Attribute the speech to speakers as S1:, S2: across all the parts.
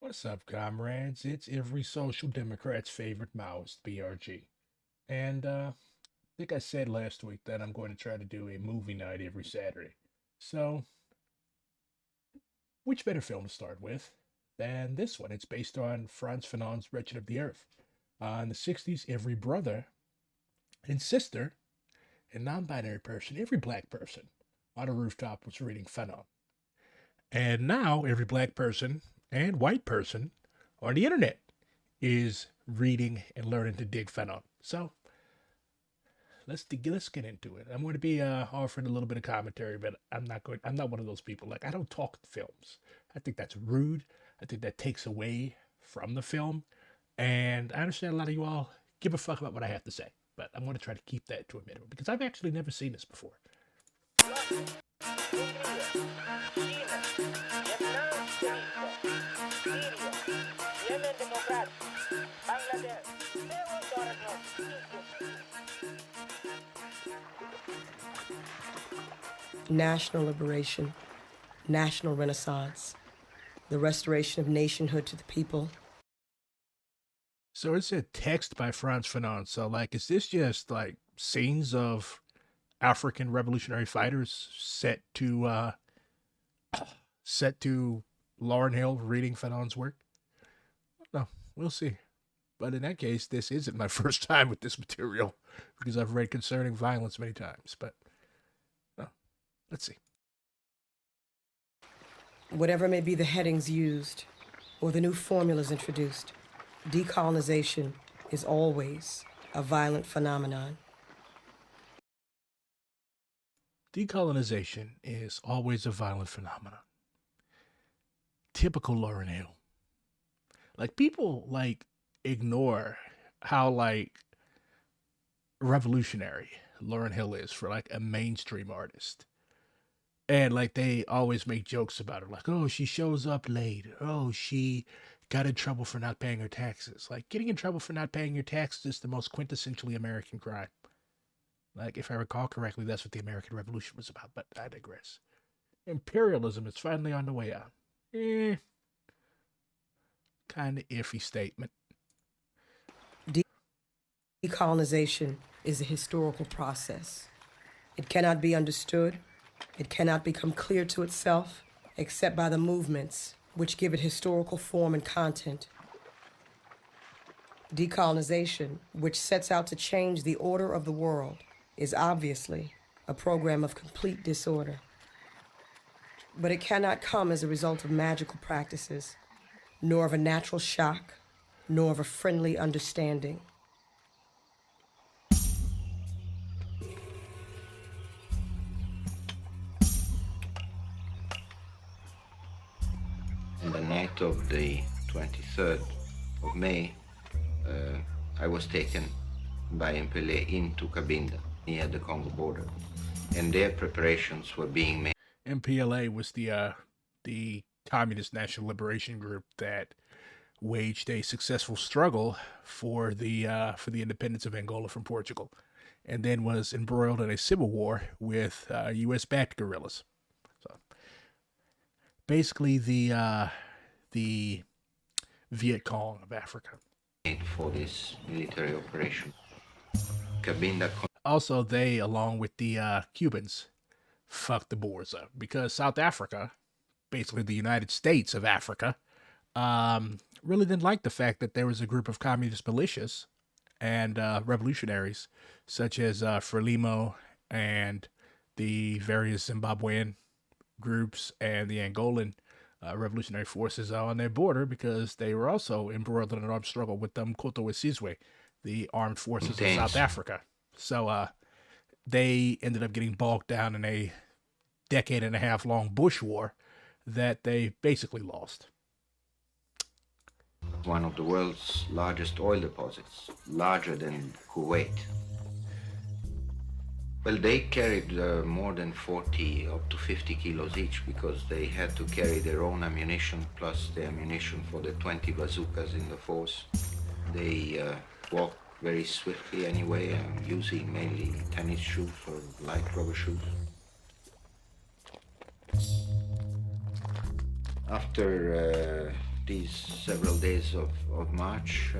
S1: What's up, comrades? It's every social democrat's favorite Maoist, BRG. And I think I said last week that I'm going to try to do a movie night every Saturday. So, which better film to start with than this one? It's based on Franz Fanon's Wretched of the Earth. In the 60s, every brother and sister and non binary person, every black person on a rooftop was reading Fanon. And now, every black person and white person on the internet is reading and learning to dig Fanon. So let's get into it. I'm going to be offering a little bit of commentary, but I'm not one of those people. Like I don't talk films. I think that's rude. I think that takes away from the film. And I understand a lot of you all give a fuck about what I have to say, but I'm going to try to keep that to a minimum because I've actually never seen this before.
S2: National liberation, national renaissance, the restoration of nationhood to the people.
S1: So it's a text by Franz Fanon. So like, is this just like scenes of African revolutionary fighters set to Lauryn Hill reading Fanon's work? No, we'll see. But in that case, this isn't my first time with this material because I've read Concerning Violence many times. But no, let's see.
S2: Whatever may be the headings used or the new formulas introduced, decolonization is always a violent phenomenon.
S1: Decolonization is always a violent phenomenon. Typical Lauryn Hill. Like people like ignore how like revolutionary Lauryn Hill is for like a mainstream artist. And like they always make jokes about her, like, oh, she shows up late. Oh, she got in trouble for not paying her taxes. Like getting in trouble for not paying your taxes is the most quintessentially American crime. Like if I recall correctly, that's what the American Revolution was about, but I digress. Imperialism is finally on the way out. Kind of iffy statement.
S2: Decolonization is a historical process. It cannot be understood. It cannot become clear to itself except by the movements which give it historical form and content. Decolonization, which sets out to change the order of the world, is obviously a program of complete disorder. But it cannot come as a result of magical practices, nor of a natural shock, nor of a friendly understanding.
S3: On the night of the 23rd of May, I was taken by MPLA into Cabinda, near the Congo border, and their preparations were being made.
S1: MPLA was the Communist National Liberation Group that waged a successful struggle for the independence of Angola from Portugal, and then was embroiled in a civil war with U.S. backed guerrillas. So basically, the Viet Cong of Africa.
S3: For this military operation, Cabinda.
S1: Also, they, along with the Cubans, fucked the Boers up because South Africa, basically the United States of Africa, really didn't like the fact that there was a group of communist militias and revolutionaries, such as Frelimo and the various Zimbabwean groups and the Angolan revolutionary forces on their border because they were also embroiled in an armed struggle with the Mkoto Wesizwe, the armed forces of South Africa. So they ended up getting bogged down in a decade and a half long bush war that they basically lost.
S3: One of the world's largest oil deposits, larger than Kuwait. Well, they carried more than 40 up to 50 kilos each because they had to carry their own ammunition plus the ammunition for the 20 bazookas in the force. They walked very swiftly anyway, using mainly tennis shoes or light rubber shoes. After these several days of march,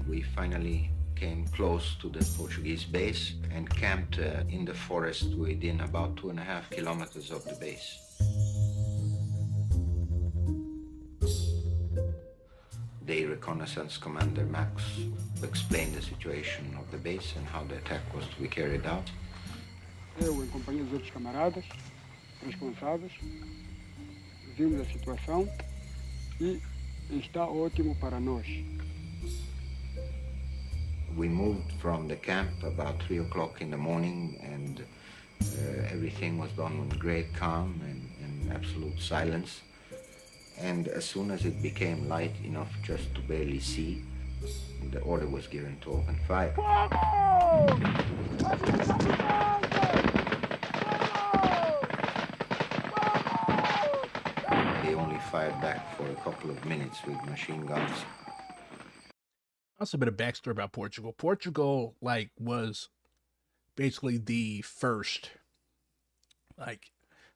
S3: we finally came close to the Portuguese base and camped in the forest within about 2.5 kilometers of the base. The reconnaissance commander, Max, explained the situation of the base and how the attack was to be carried out.
S4: Eu, em companhia dos outros camaradas responsáveis, vimos a situação e está ótimo para nós.
S3: We moved from the camp about 3 o'clock in the morning, and everything was done with great calm and absolute silence. And as soon as it became light enough just to barely see, the order was given to open fire. They only fired back for a couple of minutes with machine guns.
S1: Also, a bit of backstory about Portugal. Portugal, like, was basically the first, like,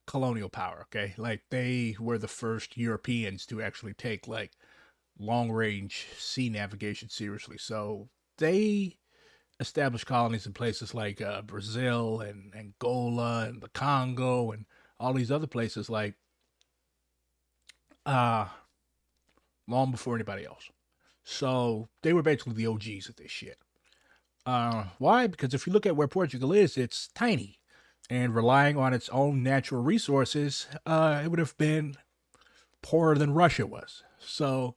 S1: colonial power. Okay, like they were the first Europeans to actually take like long-range sea navigation seriously. So they established colonies in places like Brazil and Angola and the Congo and all these other places, like long before anybody else. So they were basically the OGs of this shit. Why? Because if you look at where Portugal is, it's tiny. And relying on its own natural resources, it would have been poorer than Russia was. So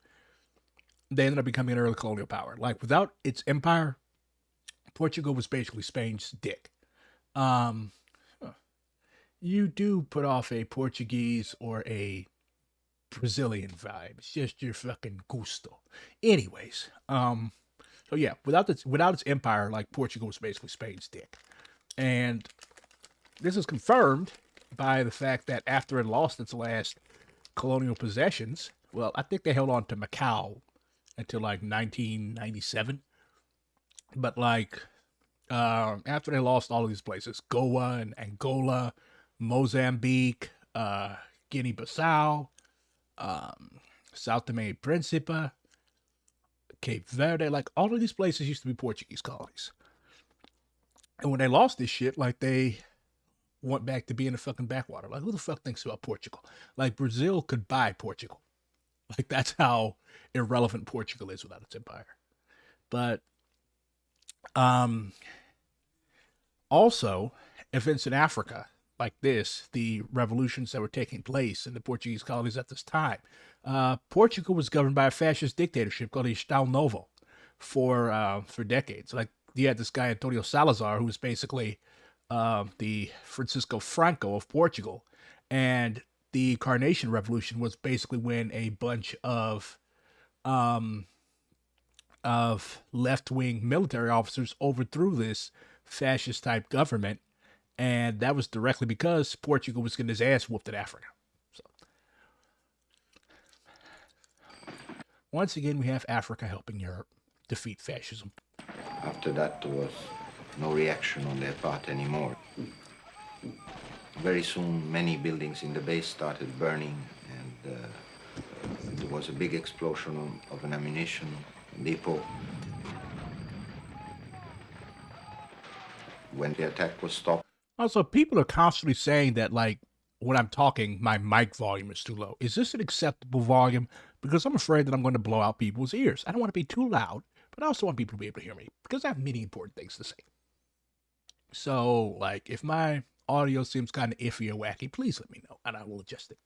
S1: they ended up becoming an early colonial power. Like, without its empire, Portugal was basically Spain's dick. You do put off a Portuguese or a Brazilian vibe. It's just your fucking gusto. Anyways, so yeah, without its empire, like, Portugal was basically Spain's dick. And this is confirmed by the fact that after it lost its last colonial possessions, well, I think they held on to Macau until like 1997. But like, after they lost all of these places, Goa and Angola, Mozambique, Guinea-Bissau, Sao Tome and Principe, Cape Verde, like all of these places used to be Portuguese colonies. And when they lost this shit, like they went back to being a fucking backwater. Like, who the fuck thinks about Portugal? Like, Brazil could buy Portugal. Like, that's how irrelevant Portugal is without its empire. But also, if it's in Africa like this, the revolutions that were taking place in the Portuguese colonies at this time, Portugal was governed by a fascist dictatorship called Estado Novo for decades. Like, you had this guy Antonio Salazar, who was basically the Francisco Franco of Portugal, and the Carnation Revolution was basically when a bunch of left-wing military officers overthrew this fascist-type government, and that was directly because Portugal was getting his ass whooped in Africa. So, once again, we have Africa helping Europe defeat fascism.
S3: After that, there was no reaction on their part anymore. Very soon, many buildings in the base started burning, and there was a big explosion of an ammunition depot. When the attack was stopped.
S1: Also, people are constantly saying that, like, when I'm talking, my mic volume is too low. Is this an acceptable volume? Because I'm afraid that I'm going to blow out people's ears. I don't want to be too loud, but I also want people to be able to hear me because I have many important things to say. So, like, if my audio seems kind of iffy or wacky, please let me know, and I will adjust it.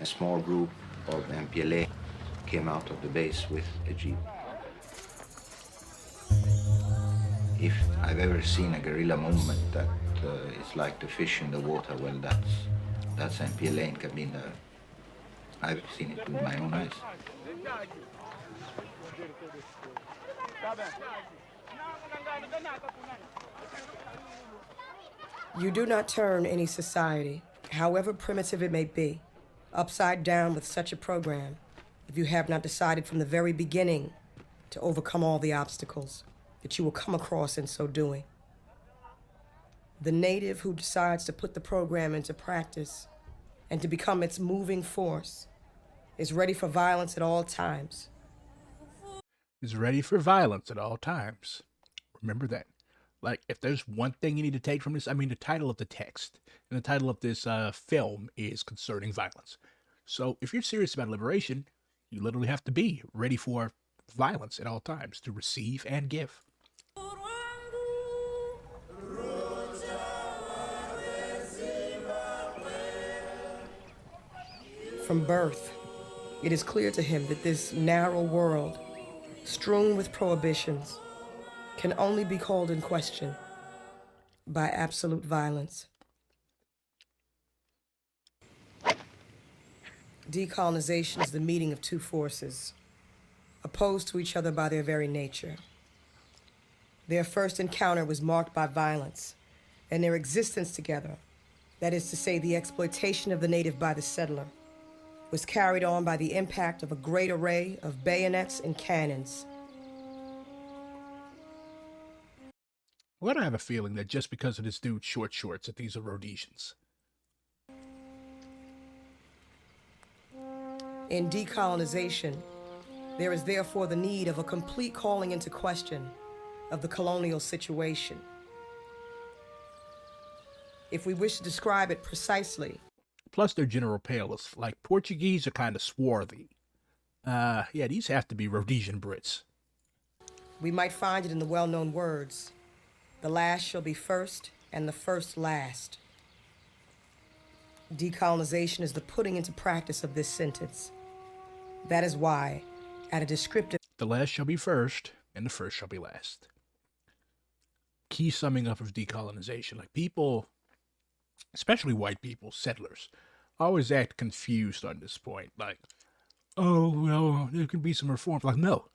S3: A small group of MPLA came out of the base with a jeep. If I've ever seen a guerrilla movement that is like the fish in the water, well, that's MPLA in Cabinda. I've seen it with my own eyes.
S2: You do not turn any society, however primitive it may be, upside down with such a program if you have not decided from the very beginning to overcome all the obstacles that you will come across in so doing. The native who decides to put the program into practice and to become its moving force is ready for violence at all times.
S1: Is ready for violence at all times. Remember that. Like, if there's one thing you need to take from this, I mean, the title of the text and the title of this film is Concerning Violence. So, if you're serious about liberation, you literally have to be ready for violence at all times to receive and give.
S2: From birth, it is clear to him that this narrow world, strewn with prohibitions, can only be called in question by absolute violence. Decolonization is the meeting of two forces, opposed to each other by their very nature. Their first encounter was marked by violence, and their existence together, that is to say, the exploitation of the native by the settler, was carried on by the impact of a great array of bayonets and cannons.
S1: Why do I have a feeling that just because of this dude's short shorts that these are Rhodesians?
S2: In decolonization, there is therefore the need of a complete calling into question of the colonial situation. If we wish to describe it precisely.
S1: Plus, their general pale. Like, Portuguese are kind of swarthy. Yeah, these have to be Rhodesian Brits.
S2: We might find it in the well-known words, "The last shall be first, and the first last." Decolonization is the putting into practice of this sentence. That is why, at a descriptive...
S1: The last shall be first, and the first shall be last. Key summing up of decolonization. Like, people, especially white people, settlers, always act confused on this point. Like, oh, well, there could be some reforms. Like, no.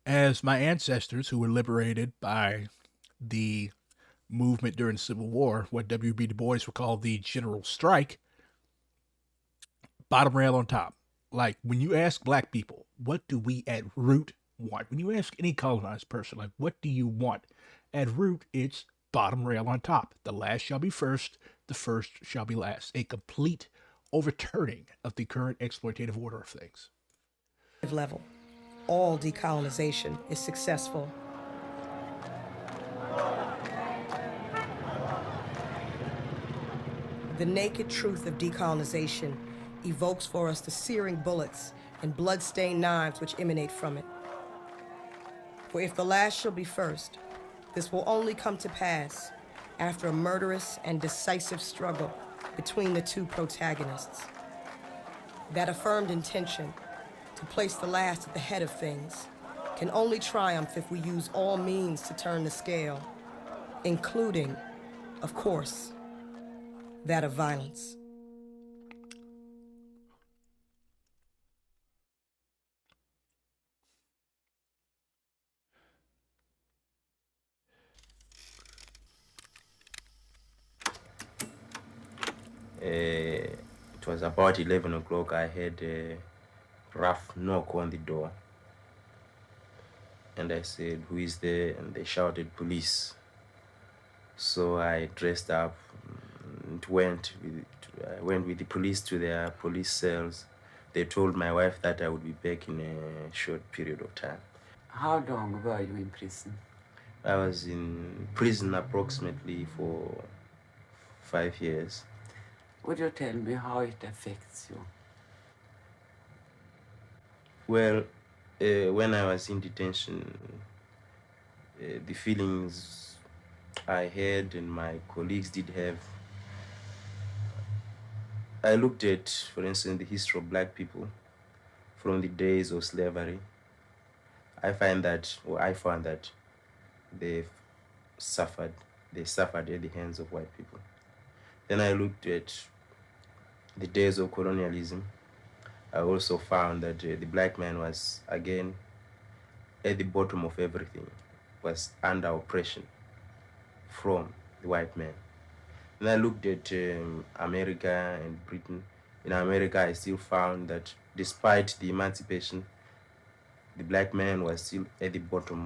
S1: As my ancestors, who were liberated by the movement during the Civil War, what W.B. Du Bois would call the General Strike, bottom rail on top. Like, when you ask black people, what do we at root want? When you ask any colonized person, like, what do you want? At root, it's bottom rail on top. The last shall be first, the first shall be last. A complete overturning of the current exploitative order of things.
S2: Level, all decolonization is successful. The naked truth of decolonization evokes for us the searing bullets and blood-stained knives which emanate from it. For if the last shall be first, this will only come to pass after a murderous and decisive struggle between the two protagonists. That affirmed intention to place the last at the head of things can only triumph if we use all means to turn the scale, including, of course, that of violence.
S5: It was about 11 o'clock. I heard a rough knock on the door. And I said, "Who is there?" And they shouted, "Police." So I dressed up and went with the police to their police cells. They told my wife that I would be back in a short period of time.
S6: How long were you in prison?
S5: I was in prison approximately for 5 years.
S6: Would you tell me how it affects you?
S5: Well, when I was in detention, the feelings I had and my colleagues did have, I looked at, for instance, the history of black people from the days of slavery. I found that they suffered at the hands of white people. Then I looked at the days of colonialism. I also found that the black man was, again, at the bottom of everything, was under oppression from the white man. And I looked at America and Britain. In America, I still found that despite the emancipation, the black man was still at the bottom.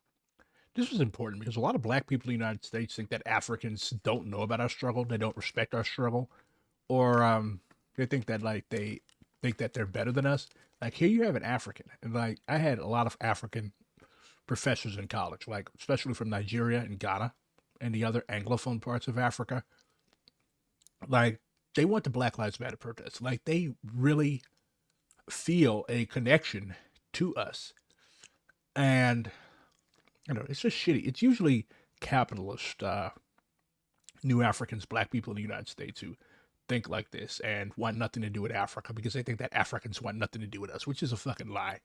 S1: This was important because a lot of black people in the United States think that Africans don't know about our struggle, they don't respect our struggle, or they think that like they think that they're better than us. Like here you have an African, and like I had a lot of African professors in college, like especially from Nigeria and Ghana and the other Anglophone parts of Africa. Like they want the Black Lives Matter protests. Like they really feel a connection to us. And it's just shitty. It's usually capitalist new Africans, black people in the United States who think like this and want nothing to do with Africa because they think that Africans want nothing to do with us, which is a fucking lie.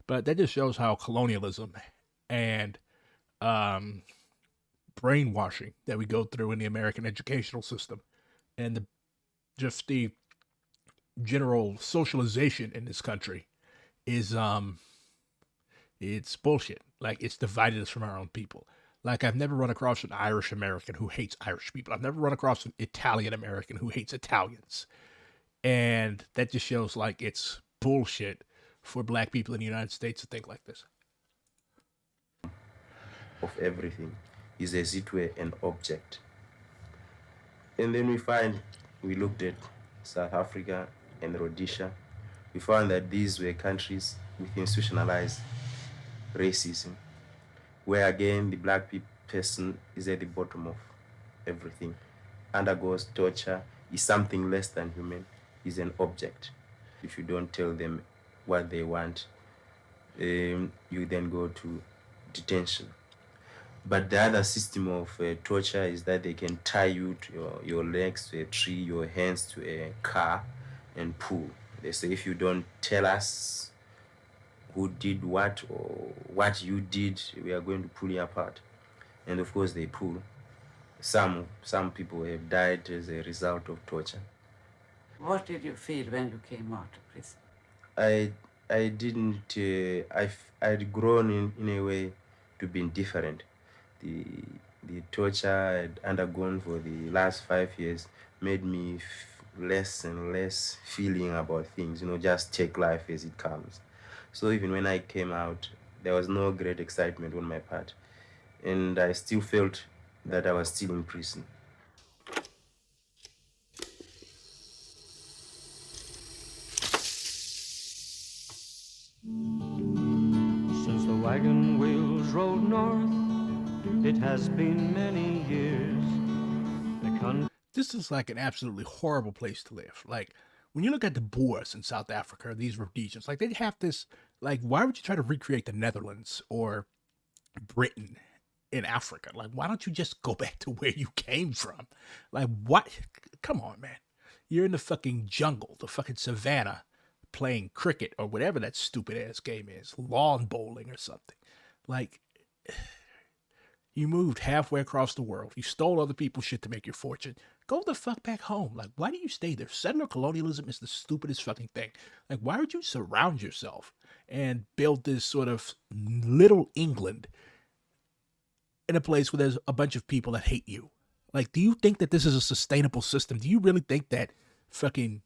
S1: But that just shows how colonialism and brainwashing that we go through in the American educational system and just the general socialization in this country is it's bullshit. Like it's divided us from our own people. Like I've never run across an Irish American who hates Irish people. I've never run across an Italian American who hates Italians. And that just shows like it's bullshit for black people in the United States to think like this.
S5: Of everything is as it were an object. And then we looked at South Africa and Rhodesia. We found that these were countries with institutionalized racism, where again the black person is at the bottom of everything, undergoes torture, is something less than human, is an object. If you don't tell them what they want, you then go to detention. But the other system of torture is that they can tie you to your legs to a tree, your hands to a car, and pull. They say if you don't tell us who did what or what you did, we are going to pull you apart. And of course they pull. Some people have died as a result of torture.
S6: What did you feel when you came out of prison?
S5: I didn't, I'd grown in a way to be indifferent. The torture I'd undergone for the last 5 years made me less and less feeling about things, just take life as it comes. So even when I came out, there was no great excitement on my part. And I still felt that I was still in prison.
S7: Since the wagon wheels rode north, it has been many years.
S1: This is like an absolutely horrible place to live. Like, when you look at the Boers in South Africa, these Rhodesians, like, they have this, like, why would you try to recreate the Netherlands or Britain in Africa? Like, why don't you just go back to where you came from? Like, what? Come on, man. You're in the fucking jungle, the fucking savannah, playing cricket or whatever that stupid-ass game is, lawn bowling or something. Like, you moved halfway across the world. You stole other people's shit to make your fortune. Go the fuck back home. Like, why do you stay there? Settler colonialism is the stupidest fucking thing. Like, why would you surround yourself and build this sort of little England in a place where there's a bunch of people that hate you? Like, do you think that this is a sustainable system? Do you really think that fucking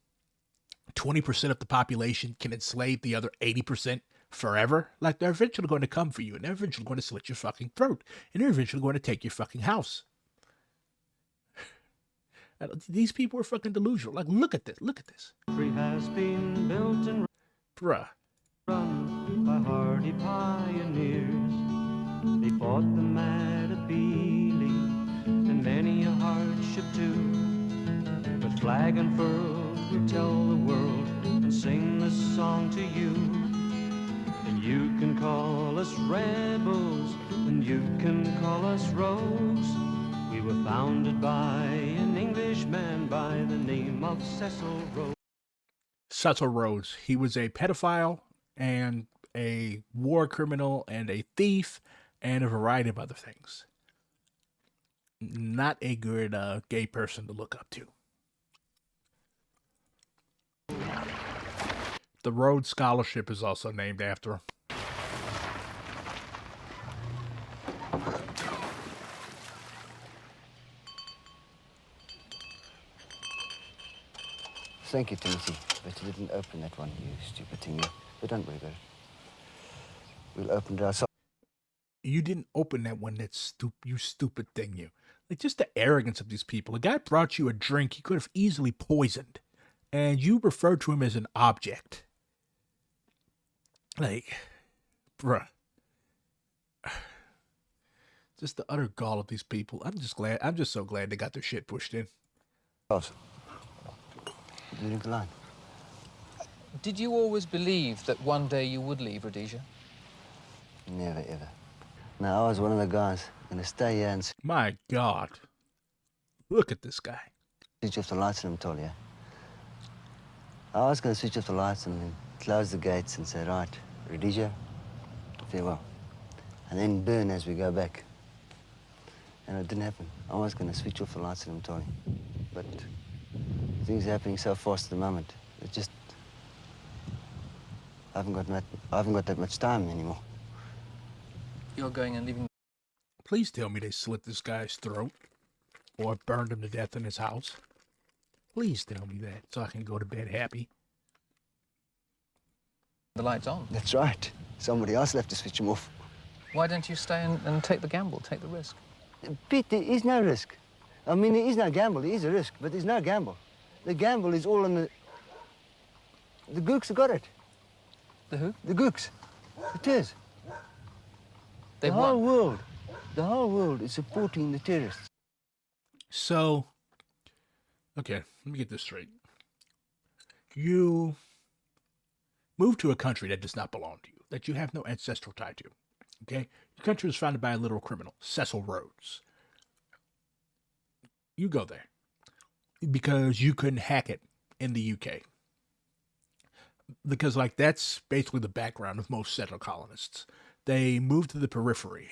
S1: 20% of the population can enslave the other 80% forever? Like, they're eventually going to come for you, and they're eventually going to slit your fucking throat, and they're eventually going to take your fucking house. These people are fucking delusional. Like, look at this. Look at this.
S7: Has been built and
S1: Bruh.
S7: run by hardy pioneers. They fought the Matabele and many a hardship too. But flag unfurled, we tell the world and sing this song to you. And you can call us rebels, and you can call us rogues. We were founded by an Englishman by the name of Cecil Rhodes.
S1: Cecil Rhodes. He was a pedophile and a war criminal and a thief and a variety of other things. Not a good gay person to look up to. The Rhodes Scholarship is also named after him.
S8: Thank you, Timothy, but you didn't open that one, you stupid thing. But don't worry about it. We'll open it ourselves.
S1: You didn't open that one, you stupid thing, you. Like, just the arrogance of these people. A guy brought you a drink he could have easily poisoned. and you refer to him as an object. Like, bruh. Just the utter gall of these people. I'm just so glad they got their shit pushed in.
S9: Did you always believe that one day you would leave Rhodesia?
S8: Never, ever. No, I was one of the guys going to stay here and...
S1: My God. Look at this guy.
S8: Switch off the lights in Anatolia. I was going to switch off the lights and then close the gates and say, right, Rhodesia, farewell. And then burn as we go back. And it didn't happen. I was going to switch off the lights in Anatolia. But things are happening so fast at the moment. It just... I haven't got that much time anymore.
S9: You're going and leaving...
S1: Please tell me they slit this guy's throat or burned him to death in his house. Please tell me that so I can go to bed happy.
S9: The light's on.
S8: That's right. Somebody else will have to switch them off.
S9: Why don't you stay and take the gamble, take the risk?
S8: Pete, there is no risk. I mean, there is no gamble. There is a risk, but there's no gamble. The gamble is all on the... The gooks have got it.
S9: The who?
S8: The gooks. It is.
S9: They've
S8: the whole
S9: won.
S8: world. The whole world is supporting the terrorists.
S1: So, okay, let me get this straight. You move to a country that does not belong to you, that you have no ancestral tie to. Okay? Your country was founded by a literal criminal, Cecil Rhodes. You go there because you couldn't hack it in the UK. Because, like, that's basically the background of most settler colonists. They move to the periphery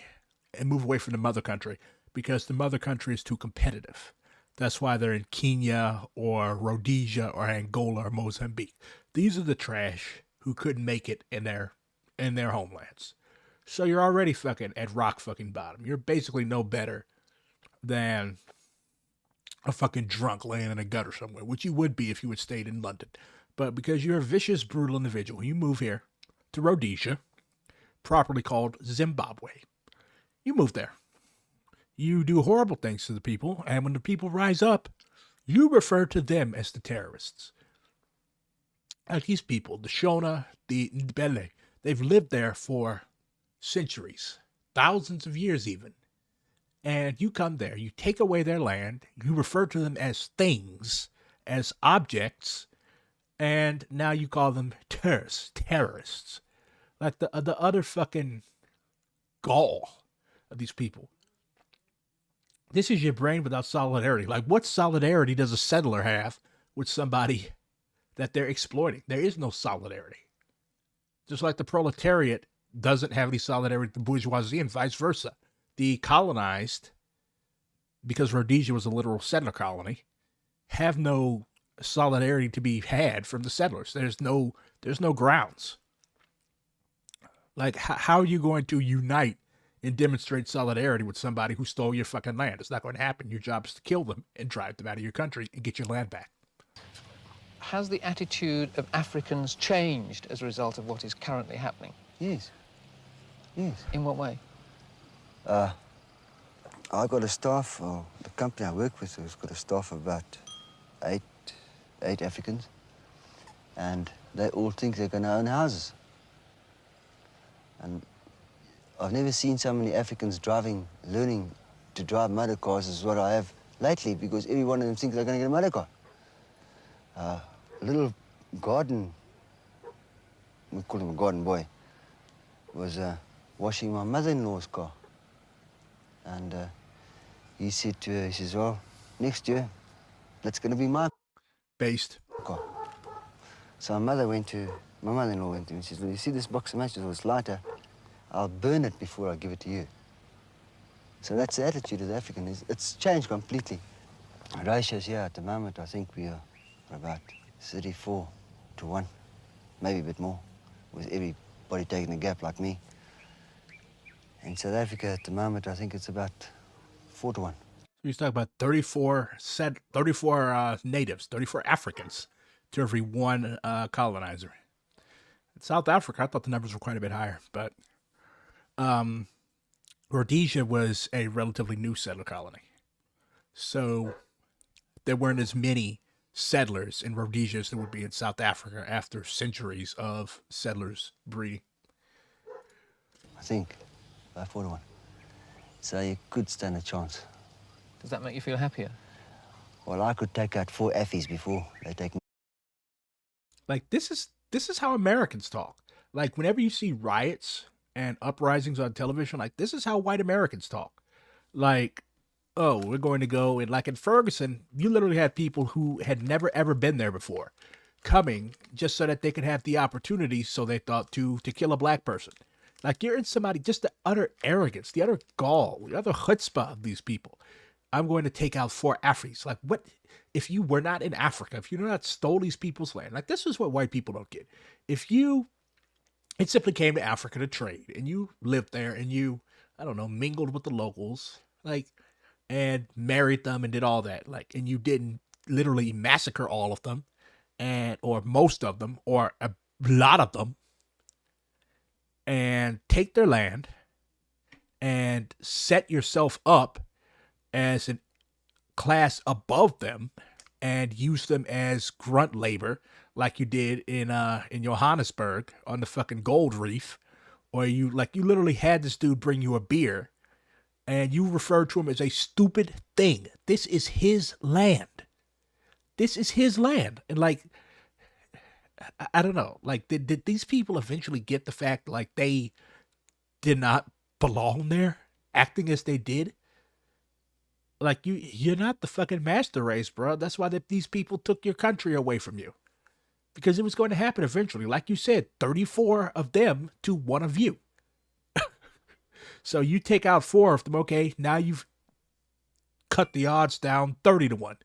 S1: and move away from the mother country because the mother country is too competitive. That's why they're in Kenya or Rhodesia or Angola or Mozambique. These are the trash who couldn't make it in their homelands. So you're already fucking at rock fucking bottom. You're basically no better than a fucking drunk laying in a gutter somewhere, which you would be if you had stayed in London. But because you're a vicious, brutal individual, you move here to Rhodesia, properly called Zimbabwe. You move there. You do horrible things to the people, and when the people rise up, you refer to them as the terrorists. Like these people, the Shona, the Ndebele, they've lived there for centuries, thousands of years even. And you come there, you take away their land, you refer to them as things, as objects, and now you call them terrorists. Like the other fucking gall of these people. This is your brain without solidarity. Like, what solidarity does a settler have with somebody that they're exploiting? There is no solidarity. Just like the proletariat doesn't have any solidarity with the bourgeoisie and vice versa. The colonized, because Rhodesia was a literal settler colony, have no solidarity to be had from the settlers. There's no grounds. Like, how are you going to unite and demonstrate solidarity with somebody who stole your fucking land? It's not going to happen. Your job is to kill them and drive them out of your country and get your land back.
S9: Has the attitude of Africans changed as a result of what is currently happening?
S8: Yes. Yes.
S9: In what way?
S8: I got a staff, or the company I work with has got a staff of about eight Africans, and they all think they're going to own houses. And I've never seen so many Africans learning to drive motor cars as what I have lately, because every one of them thinks they're going to get a motor car. A little garden, we call him a garden boy, was washing my mother-in-law's car. And he said to her, he says, well, next year, that's going to be my
S1: Based.
S8: car. So my mother-in-law went to him and she says, well, you see this box of matches, it's lighter, I'll burn it before I give it to you. So that's the attitude of the African. It's changed completely. Ratios here at the moment, I think we are about 34-1, maybe a bit more, with everybody taking a gap like me. In South Africa at the moment, I think it's about 4-1.
S1: He's talking about 34 natives, 34 Africans to every one colonizer. In South Africa, I thought the numbers were quite a bit higher, but Rhodesia was a relatively new settler colony. So there weren't as many settlers in Rhodesia as there would be in South Africa after centuries of settlers breeding.
S8: I think, by 4-1. So you could stand a chance.
S9: Does that make you feel happier?
S8: Well, I could take out 4 Affies before they take me.
S1: Like, this is how Americans talk. Like, whenever you see riots and uprisings on television, like, this is how white Americans talk. Like, oh, we're going to go, and like in Ferguson, you literally had people who had never ever been there before coming just so that they could have the opportunity, so they thought, to kill a black person. Like, you're in somebody, just the utter arrogance, the utter gall, the utter chutzpah of these people. I'm going to take out 4 Afris. Like, what if you were not in Africa, if you did not stole these people's land? Like, this is what white people don't get. If you, it simply came to Africa to trade, and you lived there, and you, I don't know, mingled with the locals, like, and married them and did all that, like, and you didn't literally massacre all of them, and or most of them, or a lot of them, and take their land and set yourself up as a class above them and use them as grunt labor like you did in Johannesburg on the fucking gold reef, or you literally had this dude bring you a beer and you referred to him as a stupid thing. This is his land. This is his land. And like, I don't know, like, did these people eventually get the fact, like, they did not belong there, acting as they did? Like, you're not the fucking master race, bro. That's why these people took your country away from you. Because it was going to happen eventually. Like you said, 34 of them to 1 of you. So you take out 4 of them, okay, now you've cut the odds down 30-1.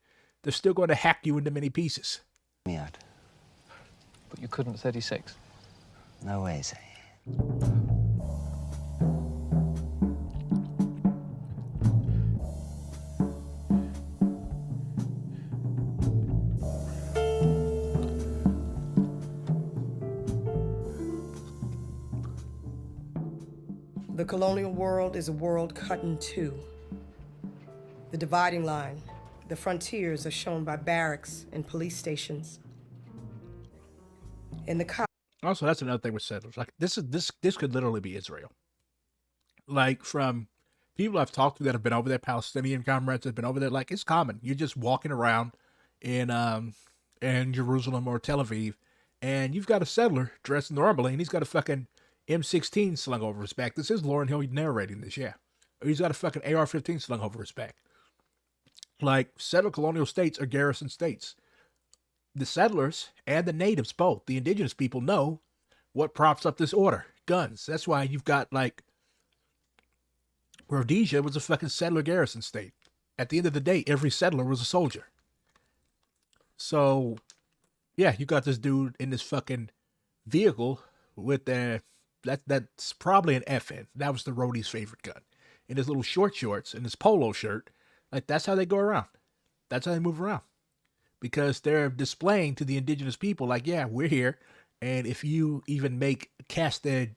S1: They're still going to hack you into many pieces.
S8: Me out.
S9: But you couldn't 36.
S8: No way, say.
S2: The colonial world is a world cut in two. The dividing line, the frontiers are shown by barracks and police stations. In the
S1: also, that's another thing with settlers. Like, this could literally be Israel. Like, from people I've talked to that have been over there, Palestinian comrades that have been over there, like, it's common. You're just walking around in Jerusalem or Tel Aviv, and you've got a settler dressed normally, and he's got a fucking M16 slung over his back. This is Lauryn Hill narrating this, yeah. Or he's got a fucking AR-15 slung over his back. Like, settled colonial states are garrison states. The settlers and the natives, both, the indigenous people, know what props up this order. Guns. That's why you've got, like, Rhodesia was a fucking settler garrison state. At the end of the day, every settler was a soldier. So, yeah, you got this dude in this fucking vehicle with that's probably an FN. That was the roadie's favorite gun. In his little short shorts and his polo shirt. Like, that's how they go around. That's how they move around. Because they're displaying to the indigenous people, like, yeah, we're here. And if you even cast the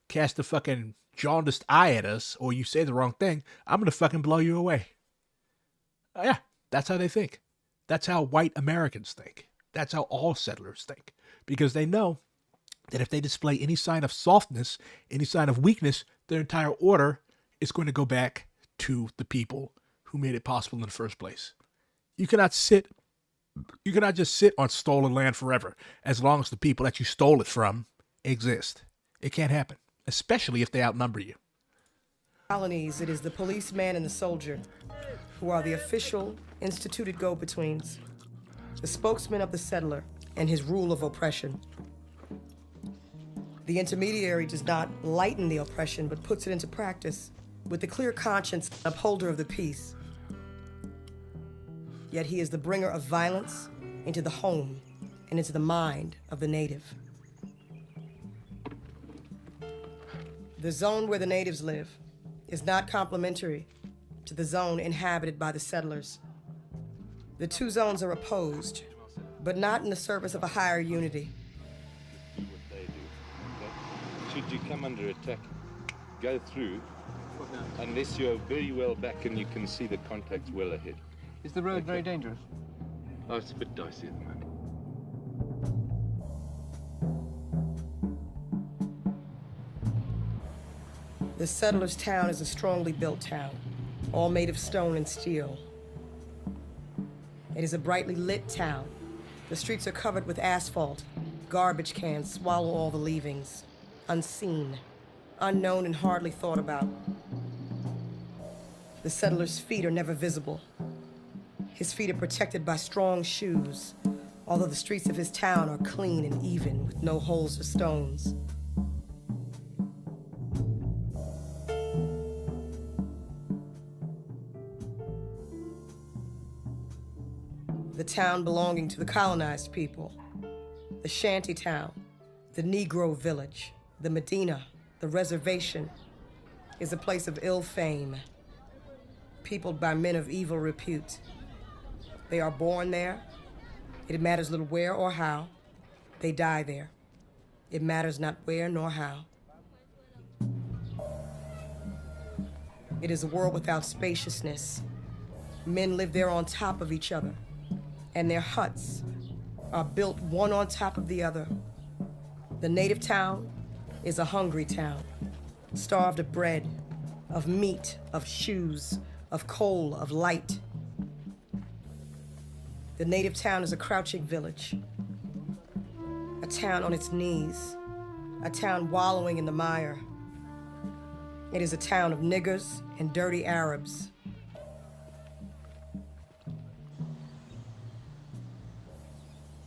S1: fucking jaundiced eye at us, or you say the wrong thing, I'm going to fucking blow you away. Yeah, that's how they think. That's how white Americans think. That's how all settlers think. Because they know that if they display any sign of softness, any sign of weakness, their entire order is going to go back to the people who made it possible in the first place. You cannot just sit on stolen land forever, as long as the people that you stole it from exist. It can't happen, especially if they outnumber you.
S2: Colonies, it is the policeman and the soldier who are the official, instituted go-betweens, the spokesman of the settler and his rule of oppression. The intermediary does not lighten the oppression, but puts it into practice with the clear conscience, upholder of the peace. Yet he is the bringer of violence into the home and into the mind of the native. The zone where the natives live is not complementary to the zone inhabited by the settlers. The two zones are opposed, but not in the service of a higher unity.
S10: What they do. Okay? Should you come under attack, go through, unless you're very well back and you can see the contacts well ahead.
S9: Is the road very dangerous?
S10: Life's a bit dicey at the moment.
S2: The settlers' town is a strongly built town, all made of stone and steel. It is a brightly lit town. The streets are covered with asphalt. Garbage cans swallow all the leavings. Unseen, unknown, and hardly thought about. The settler's feet are never visible. His feet are protected by strong shoes, although the streets of his town are clean and even, with no holes or stones. The town belonging to the colonized people, the shanty town, the Negro village, the Medina, the reservation, is a place of ill fame, peopled by men of evil repute. They are born there. It matters little where or how. They die there. It matters not where nor how. It is a world without spaciousness. Men live there on top of each other, and their huts are built one on top of the other. The native town is a hungry town, starved of bread, of meat, of shoes, of coal, of light. The native town is a crouching village, a town on its knees, a town wallowing in the mire. It is a town of niggers and dirty Arabs.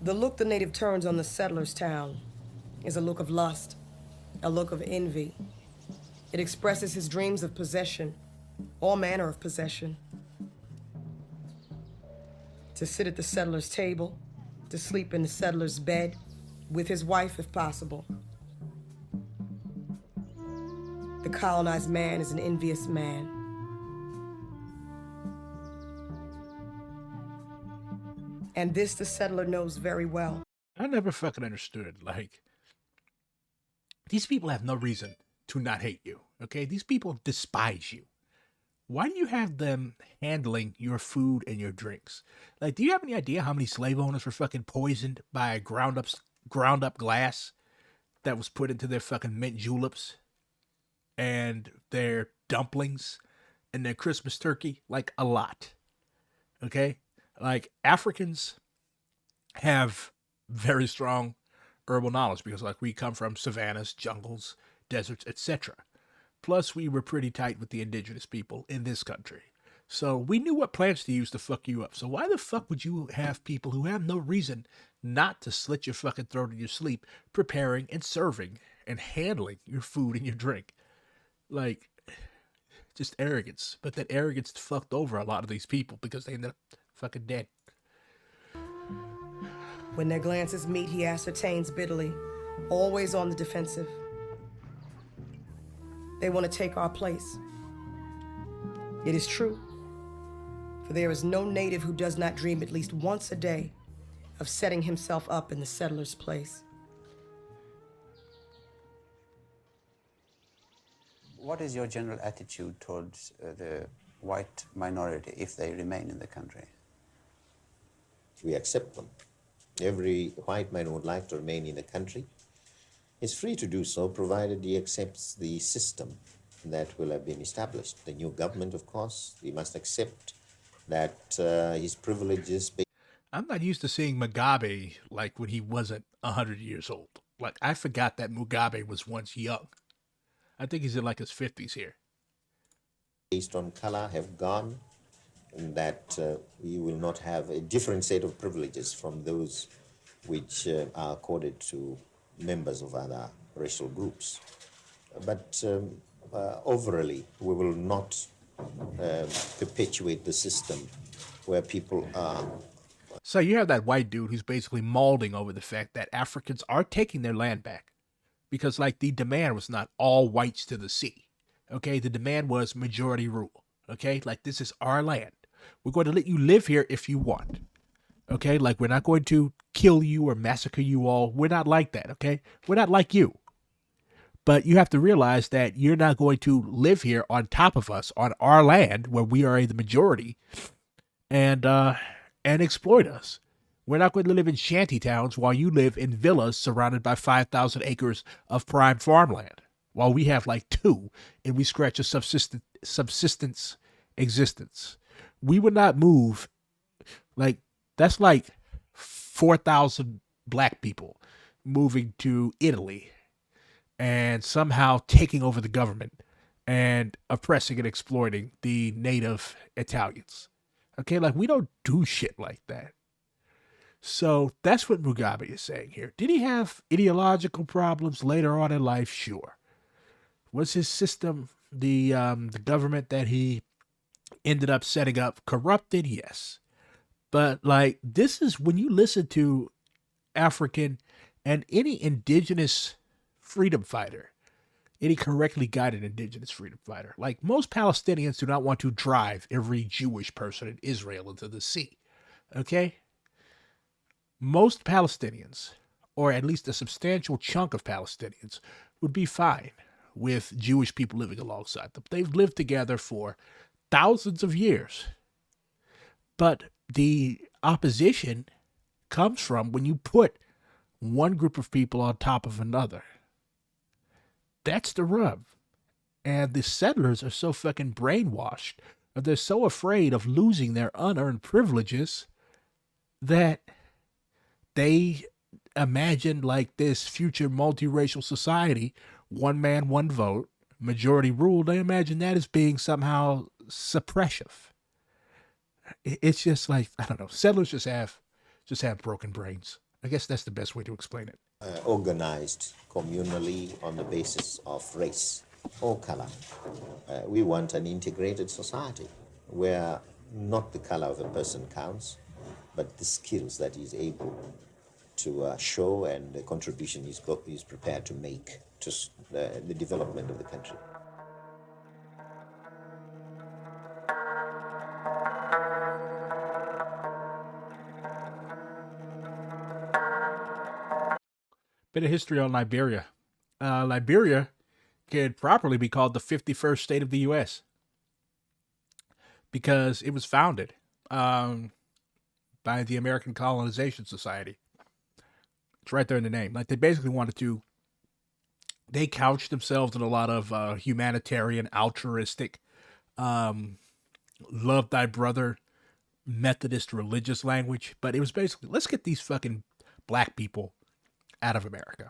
S2: The look the native turns on the settler's town is a look of lust, a look of envy. It expresses his dreams of possession, all manner of possession. To sit at the settler's table, to sleep in the settler's bed, with his wife if possible. The colonized man is an envious man. And this the settler knows very well.
S1: I never fucking understood. Like, these people have no reason to not hate you, okay? These people despise you. Why do you have them handling your food and your drinks? Like, do you have any idea how many slave owners were fucking poisoned by ground up glass that was put into their fucking mint juleps and their dumplings and their Christmas turkey? Like, a lot. Okay? Like, Africans have very strong herbal knowledge because, like, we come from savannas, jungles, deserts, etc. Plus, we were pretty tight with the indigenous people in this country. So we knew what plants to use to fuck you up. So why the fuck would you have people who have no reason not to slit your fucking throat in your sleep preparing and serving and handling your food and your drink? Like, just arrogance. But that arrogance fucked over a lot of these people because they ended up fucking dead.
S2: When their glances meet, he ascertains bitterly, always on the defensive. They want to take our place. It is true, for there is no native who does not dream at least once a day of setting himself up in the settler's place.
S11: What is your general attitude towards the white minority if they remain in the country?
S12: We accept them. Every white man who would like to remain in the country is free to do so, provided he accepts the system that will have been established. The new government, of course, he must accept that his privileges...
S1: I'm not used to seeing Mugabe like when he wasn't 100 years old. Like, I forgot that Mugabe was once young. I think he's in like his 50s here.
S12: Based on color have gone, and that we will not have a different set of privileges from those which are accorded to members of other racial groups. But overally, we will not perpetuate the system where people are...
S1: So you have that white dude who's basically mauling over the fact that Africans are taking their land back. Because, like, the demand was not all whites to the sea. Okay? The demand was majority rule. Okay? Like, this is our land. We're going to let you live here if you want. Okay? Like, we're not going to kill you or massacre you all. We're not like that. Okay? We're not like you. But you have to realize that you're not going to live here on top of us on our land where we are the majority and exploit us. We're not going to live in shanty towns while you live in villas surrounded by 5,000 acres of prime farmland, while we have like 2 and we scratch a subsistence existence. We would not move. Like, that's like 4,000 black people moving to Italy and somehow taking over the government and oppressing and exploiting the native Italians. Okay, like, we don't do shit like that. So that's what Mugabe is saying here. Did he have ideological problems later on in life? Sure. Was his system, the government that he ended up setting up, corrupted? Yes. But like, this is when you listen to African and any indigenous freedom fighter, any correctly guided indigenous freedom fighter. Like, most Palestinians do not want to drive every Jewish person in Israel into the sea. Okay? Most Palestinians, or at least a substantial chunk of Palestinians, would be fine with Jewish people living alongside them. They've lived together for thousands of years. But the opposition comes from when you put one group of people on top of another. That's the rub. And the settlers are so fucking brainwashed, or they're so afraid of losing their unearned privileges, that they imagine like this future multiracial society, one man, one vote, majority rule. They imagine that as being somehow suppressive. It's just like, I don't know, settlers just have broken brains. I guess that's the best way to explain it.
S12: Organized communally on the basis of race or color. We want an integrated society where not the color of a person counts, but the skills that he's able to show and the contribution he's prepared to make to the development of the country.
S1: Bit of history on Liberia. Liberia could properly be called the 51st state of the U.S. because it was founded by the American Colonization Society. It's right there in the name. Like, they basically wanted to, they couched themselves in a lot of humanitarian, altruistic, love thy brother, Methodist religious language. But it was basically, let's get these fucking black people out of America.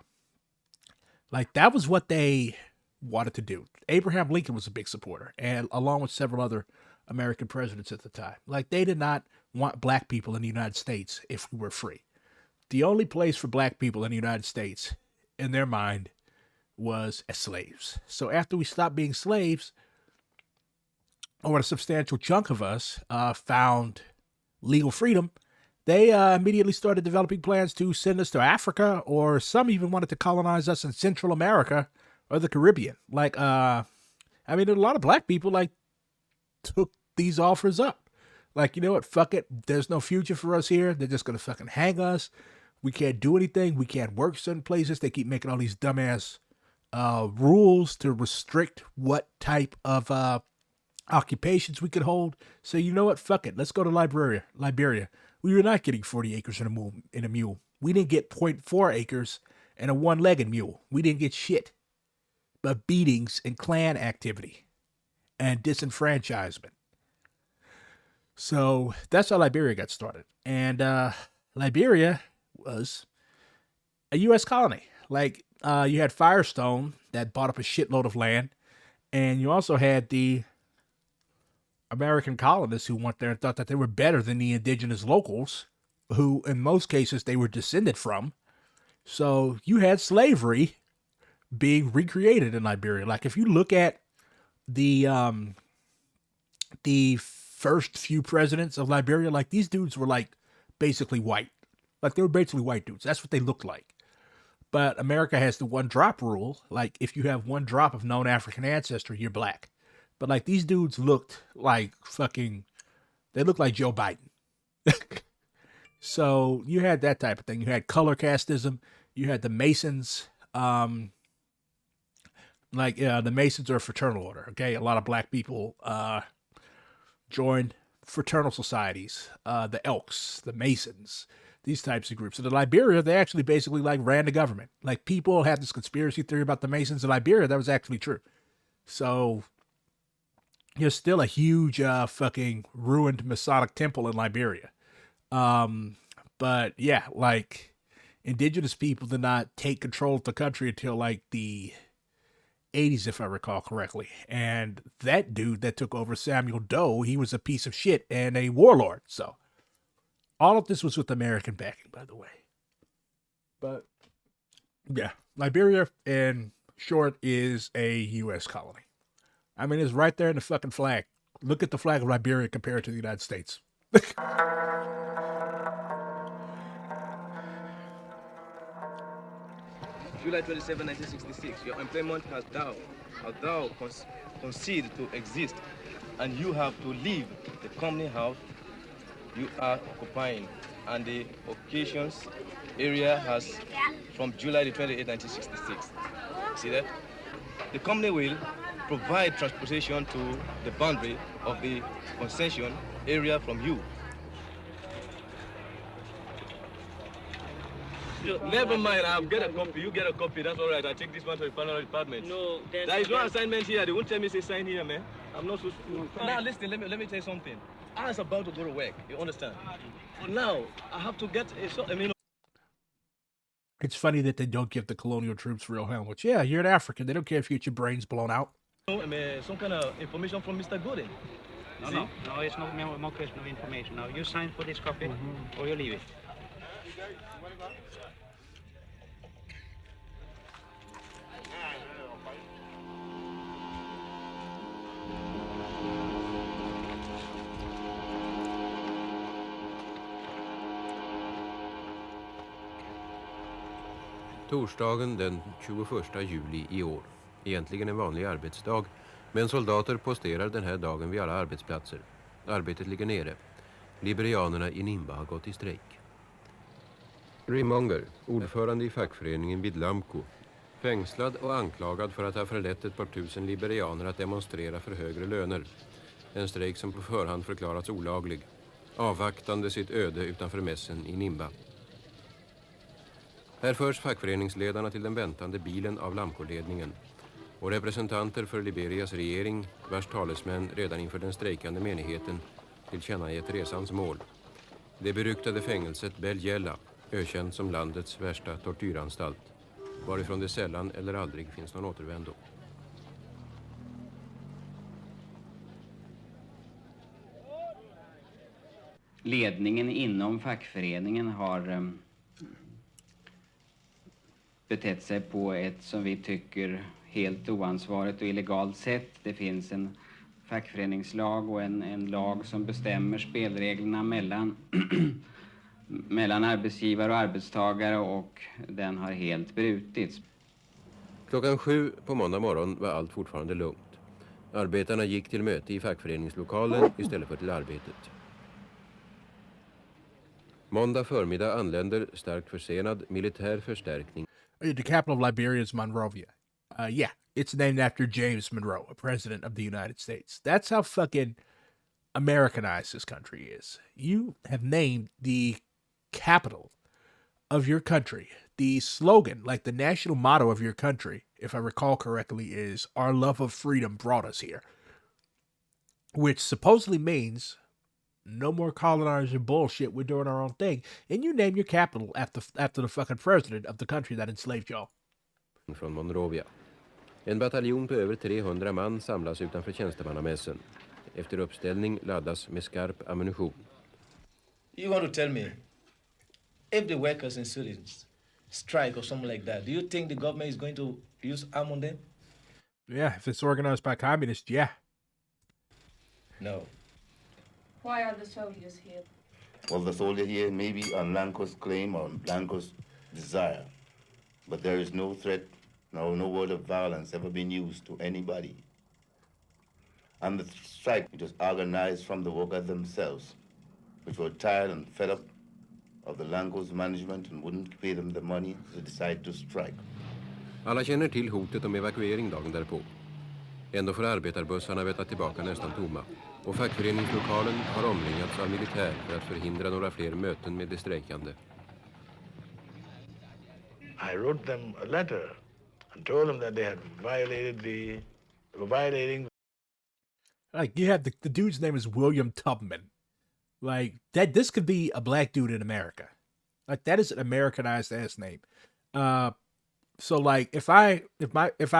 S1: Like, that was what they wanted to do. Abraham Lincoln was a big supporter, and along with several other American presidents at the time. Like, they did not want black people in the United States if we were free. The only place for black people in the United States, in their mind, was as slaves. So after we stopped being slaves, or a substantial chunk of us found legal freedom, they immediately started developing plans to send us to Africa, or some even wanted to colonize us in Central America or the Caribbean. Like, I mean, a lot of black people, like, took these offers up. Like, you know what, fuck it. There's no future for us here. They're just going to fucking hang us. We can't do anything. We can't work certain places. They keep making all these dumbass rules to restrict what type of occupations we could hold. So you know what, fuck it. Let's go to Liberia. We were not getting 40 acres in a mule. We didn't get 0.4 acres and a one-legged mule. We didn't get shit but beatings and clan activity and disenfranchisement. So that's how Liberia got started. And Liberia was a U.S. colony. Like, you had Firestone that bought up a shitload of land, and you also had the American colonists who went there and thought that they were better than the indigenous locals, who in most cases they were descended from. So you had slavery being recreated in Liberia. Like, if you look at the first few presidents of Liberia, like, these dudes were like basically white. Like, they were basically white dudes. That's what they looked like. But America has the one drop rule. Like, if you have one drop of known African ancestry, you're black. But like, these dudes looked like they looked like Joe Biden. So you had that type of thing. You had color casteism. You had the Masons. The Masons are a fraternal order. Okay. A lot of black people joined fraternal societies. The Elks, the Masons, these types of groups. And in Liberia, they actually basically like ran the government. Like people had this conspiracy theory about the Masons in Liberia. That was actually true. So there's still a huge fucking ruined Masonic temple in Liberia. But yeah, like indigenous people did not take control of the country until like the 80s, if I recall correctly. And that dude that took over, Samuel Doe, he was a piece of shit and a warlord. So all of this was with American backing, by the way. But yeah, Liberia, in short, is a U.S. colony. I mean, it's right there in the fucking flag. Look at the flag of Liberia compared to the United States.
S13: July 27, 1966, your employment has thou conceded to exist, and you have to leave the company house you are occupying, and the occasions area has from July the 28th, 1966. See that? The company will provide transportation to the boundary of the concession area from you. Never mind, I'll get a copy. You get a copy, that's all right. I'll take this one to the final department. No, there is no assignment here. They won't tell me to sign here, man. I'm not so stupid. Now, listen, let me tell you something. I was about to go to work, you understand? But now, I have to get
S1: It's funny that they don't give the colonial troops real helmets. Yeah, you're an African. They don't care if you get your brains blown out.
S13: Some kind of information from Mr. Gooden.
S14: No, it's not more question of information. Now, you sign for this copy, or you leave it.
S15: Torsdagen den 21 juli i år. Egentligen en vanlig arbetsdag, men soldater posterar den här dagen vid alla arbetsplatser. Arbetet ligger nere. Liberianerna i Nimba har gått i strejk. Rimonger, ordförande i fackföreningen vid Lamco, fängslad och anklagad för att ha förlett ett par tusen liberianer att demonstrera för högre löner. En strejk som på förhand förklarats olaglig, avvaktande sitt öde utanför mässen i Nimba. Här förs fackföreningsledarna till den väntande bilen av Lamco-ledningen och representanter för Liberias regering, vars talesmän redan inför den strejkande menigheten tillkännagett resans mål. Det beryktade fängelset Beljella, ökänt som landets värsta tortyranstalt, varifrån det sällan eller aldrig finns någon återvändo.
S16: Ledningen inom fackföreningen har betett sig på ett, som vi tycker, helt oansvarigt och illegalt sätt. Det finns en fackföreningslag och en lag som bestämmer spelreglerna mellan arbetsgivare och arbetstagare, och den har helt brutits.
S15: Klockan 7 på måndag morgon var allt fortfarande lugnt. Arbetarna gick till möte i fackföreningslokalen istället för till arbetet. Måndag förmiddag anländer starkt försenad militär förstärkning.
S1: The capital of Liberia is Monrovia. Yeah, it's named after James Monroe, a president of the United States. That's how fucking Americanized this country is. You have named the capital of your country. The slogan, like the national motto of your country, if I recall correctly, is "Our love of freedom brought us here," which supposedly means no more colonizer bullshit, we're doing our own thing. And you name your capital after the fucking president of the country that enslaved y'all.
S15: Från Monrovia. En bataljon på över 300 man samlas utanför tjänstemannamässen. Efter uppställning laddas med skarp ammunition.
S13: You want to tell me, if the workers in students strike or something like that, do you think the government is going to use arm on them?
S1: Yeah, if it's organized by communists, yeah.
S13: No.
S17: Why are the soldiers here?
S18: Well, the soldier here may be on Lanco's claim or Lanco's desire, but there is no threat, no word of violence ever been used to anybody. And the strike, it was organized from the workers themselves, which were tired and fed up of the Lanco's management and wouldn't pay them the money, so they decided to strike.
S15: Alla känner till hotet om evakuering dagen därpå. Ändå får arbetarbussarna veta tillbaka nästan tomma. Och fackföreningslokalen har omringats av militär för att förhindra några fler möten med de strejkande.
S19: I wrote them a letter and told them that they had violating.
S1: Like, you have the dude's name is William Tubman. Like, that, this could be a black dude in America. Like, that is an Americanized ass name. So like, if I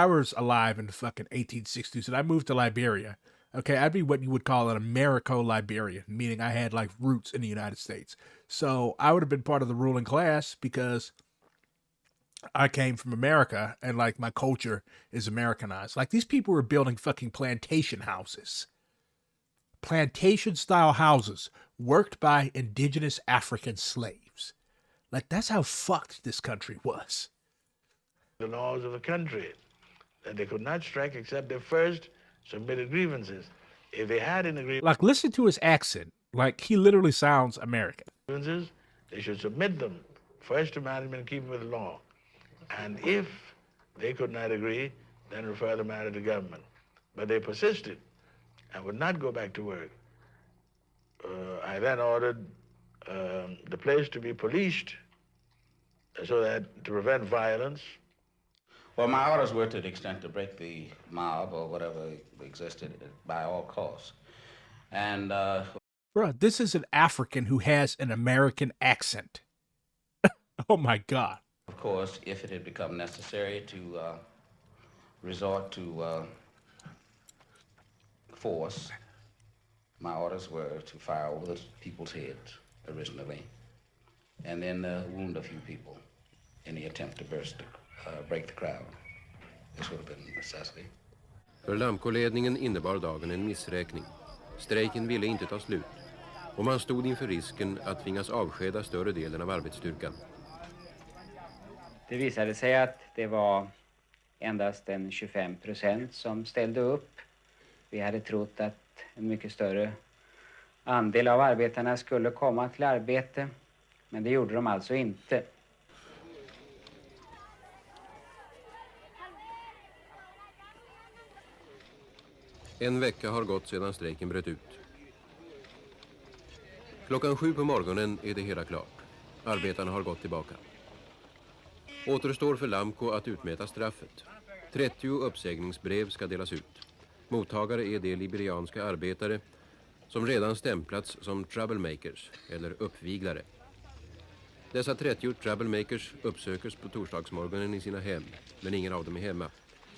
S1: was alive in the fucking 1860s and I moved to Liberia, okay, I'd be what you would call an Americo-Liberian, meaning I had like roots in the United States. So I would have been part of the ruling class because I came from America and like my culture is Americanized. Like, these people were building fucking plantation houses. Plantation style houses worked by indigenous African slaves. Like, that's how fucked this country was.
S19: The laws of the country, that they could not strike except they first submitted grievances. If they had any
S1: Like, listen to his accent. Like, he literally sounds American.
S19: grievances, they should submit them first to management in keeping with the law. And if they could not agree, then refer the matter to government. But they persisted and would not go back to work. I then ordered the place to be policed so that to prevent violence.
S20: Well, my orders were to the extent to break the mob or whatever existed by all costs. And,
S1: Bruh, this is an African who has an American accent. Oh my God.
S20: of course, if it had become necessary to resort to force, my orders were to fire over the people's heads originally, and then wound a few people in the attempt to break the crowd. This would have been a necessity.
S15: För Lamco-ledningen innebar dagen en missräkning. Strejken ville inte ta slut. Och man stod inför risken att tvingas avskeda större delen av arbetsstyrkan.
S16: Det visade sig att det var endast en 25% som ställde upp. Vi hade trott att en mycket större andel av arbetarna skulle komma till arbete, men det gjorde de alltså inte.
S15: En vecka har gått sedan strejken bröt ut. Klockan 7 på morgonen är det hela klart. Arbetarna har gått tillbaka. Återstår för Lamco att utmäta straffet. 30 uppsägningsbrev ska delas ut. Mottagare är de liberianska arbetare som redan stämplats som troublemakers eller uppviglare. Dessa 30 troublemakers uppsökers på torsdagsmorgonen i sina hem, men ingen av dem är hemma.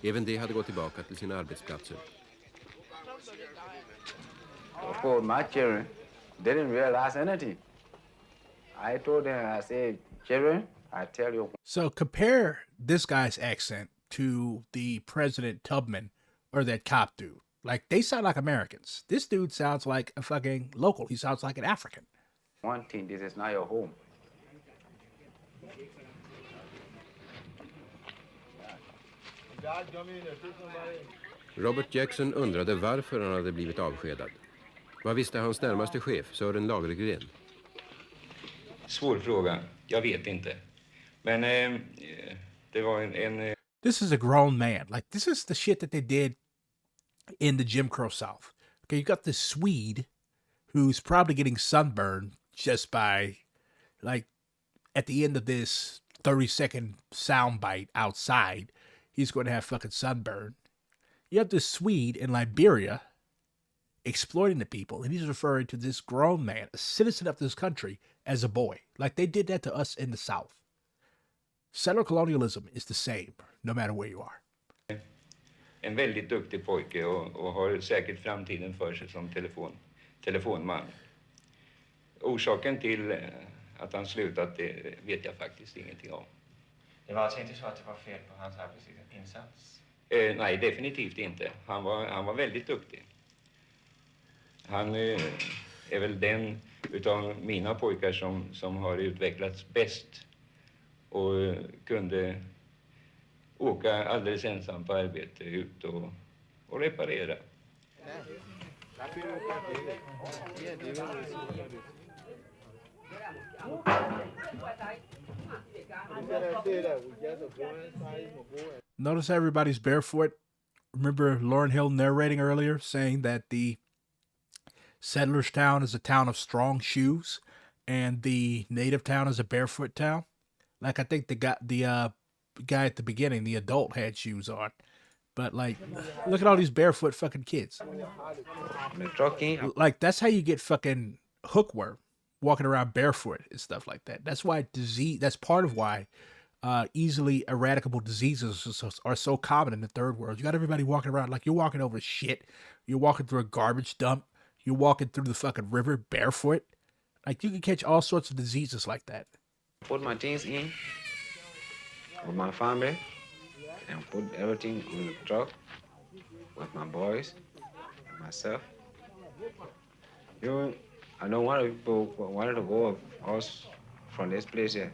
S15: Även de hade gått tillbaka till sina arbetsplatser.
S21: Of course, my children didn't realize anything. I told them, I said, children, I tell you.
S1: So compare this guy's accent to the President Tubman or that cop dude. Like, they sound like Americans. This dude sounds like a fucking local. He sounds like an African.
S21: One thing, this is not your home.
S15: Robert Jackson undrade varför han hade blivit avskedad. Vad visste hans närmaste chef, Sören Lagergren?
S22: Svår fråga. Jag vet inte. Men det var en
S1: This is a grown man. Like, this is the shit that they did in the Jim Crow South. Okay, you got this Swede who's probably getting sunburned just by, like, at the end of this 30-second soundbite outside, he's going to have fucking sunburn. You have this Swede in Liberia exploiting the people, and he's referring to this grown man, a citizen of this country, as a boy. Like, they did that to us in the South. Settler colonialism is the same, no matter where you are.
S22: en väldigt duktig pojke och har säkert framtiden för sig som telefonman. Orsaken till att han slutat, det vet jag faktiskt ingenting om.
S23: Det var alltså inte så att det var fel på hans arbetsinsats?
S22: Nej, definitivt inte. Han var väldigt duktig. Han är väl den utav mina pojkar som har utvecklats bäst och kunde åka alldeles ensam på arbete ut och reparera.
S1: Notice everybody's barefoot. Remember Lauryn Hill narrating earlier saying that the settler's town is a town of strong shoes and the native town is a barefoot town? Like I think the guy at the beginning, the adult had shoes on. But like look at all these barefoot fucking kids. Like that's how you get fucking hookworm, walking around barefoot and stuff like that. That's why disease. That's part of why easily eradicable diseases are so common in the third world. You got everybody walking around like you're walking over shit. You're walking through a garbage dump. You're walking through the fucking river barefoot. Like you can catch all sorts of diseases like that.
S21: Put my things in with my family and put everything on the truck with my boys and myself. I don't want people wanted to go of us from this place here.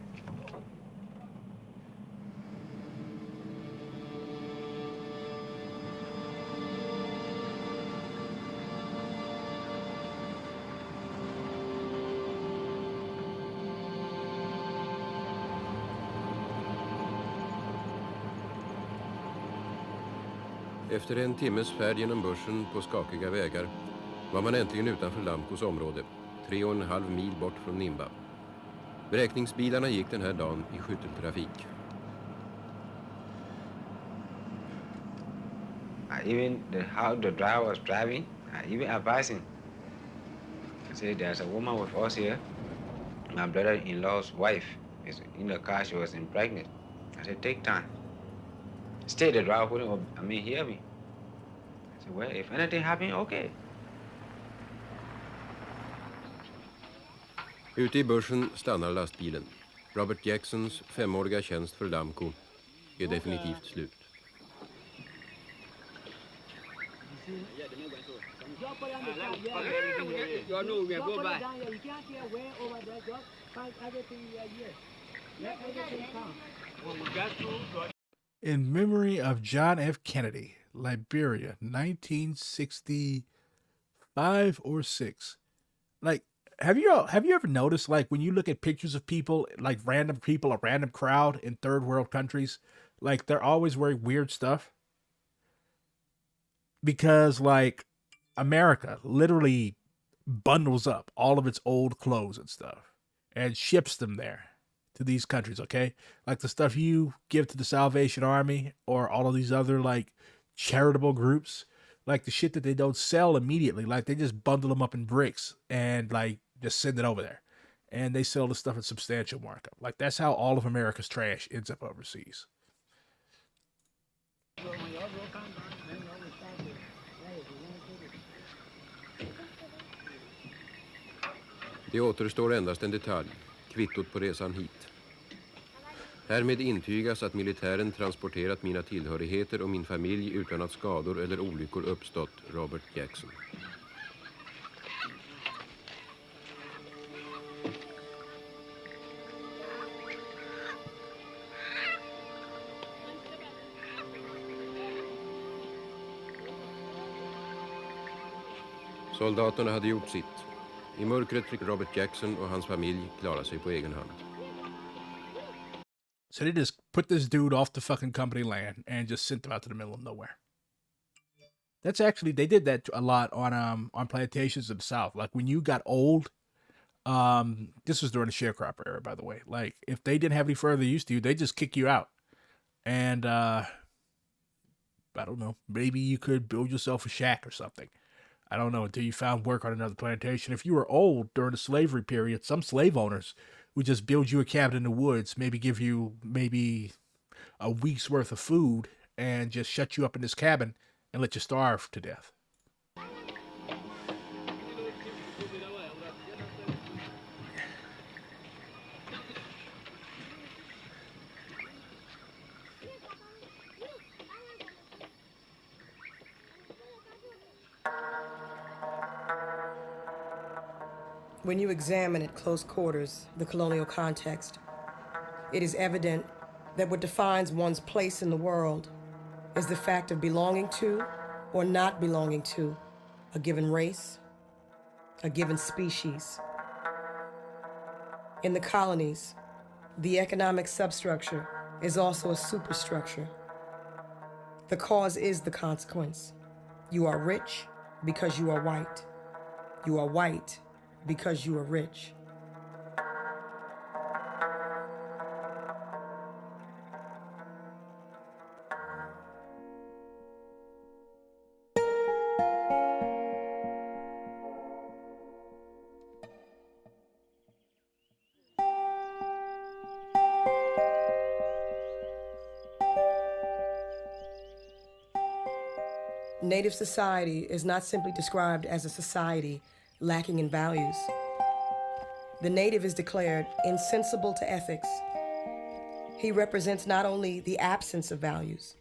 S15: Efter en timmes färd genom bushen på skakiga vägar var man äntligen utanför Lamcos område, 3,5 mil bort från Nimba. Beräkningsbilarna gick den här dagen i skytteltrafik.
S21: Even how the driver was driving, even advising. I said, there's a woman with us here. My brother-in-law's wife is in the car. She was pregnant. I said, take time. Stay the driver wouldn't, hear me. I said, well, if anything happened, okay.
S15: Ute i bushen stannar lastbilen. Robert Jacksons 5-åriga tjänst för Lamco är definitivt slut.
S1: In memory of John F. Kennedy, Liberia, 1965 or 6. Like, have you ever noticed, like, when you look at pictures of people, like random people, a random crowd in third world countries, like they're always wearing weird stuff? Because, like, America literally bundles up all of its old clothes and stuff and ships them there to these countries, okay? Like the stuff you give to the Salvation Army or all of these other, like, charitable groups, like the shit that they don't sell immediately. Like, they just bundle them up in bricks and, like, just send it over there. And they sell the stuff at substantial markup. Like, that's how all of America's trash ends up overseas.
S15: Det återstår endast en detalj, kvittot på resan hit. Härmed intygas att militären transporterat mina tillhörigheter och min familj utan att skador eller olyckor uppstått, Robert Jackson. Soldaterna hade gjort sitt. I mörkret fick Robert Jackson och hans familj klara sig på egen hand.
S1: So they just put this dude off the fucking company land and just sent him out to the middle of nowhere. That's actually, they did that a lot on plantations in the South. Like when you got old, this was during the sharecropper era, by the way. Like if they didn't have any further use to you, they just kick you out. And I don't know, maybe you could build yourself a shack or something. I don't know, until you found work on another plantation. If you were old during the slavery period, some slave owners would just build you a cabin in the woods, maybe give you maybe a week's worth of food, and just shut you up in this cabin and let you starve to death.
S2: When you examine at close quarters the colonial context, it is evident that what defines one's place in the world is the fact of belonging to or not belonging to a given race, a given species. In the colonies, the economic substructure is also a superstructure. The cause is the consequence. You are rich because you are white. You are white because you are rich. Native society is not simply described as a society lacking in values. The native is declared insensible to ethics. He represents not only the absence of values,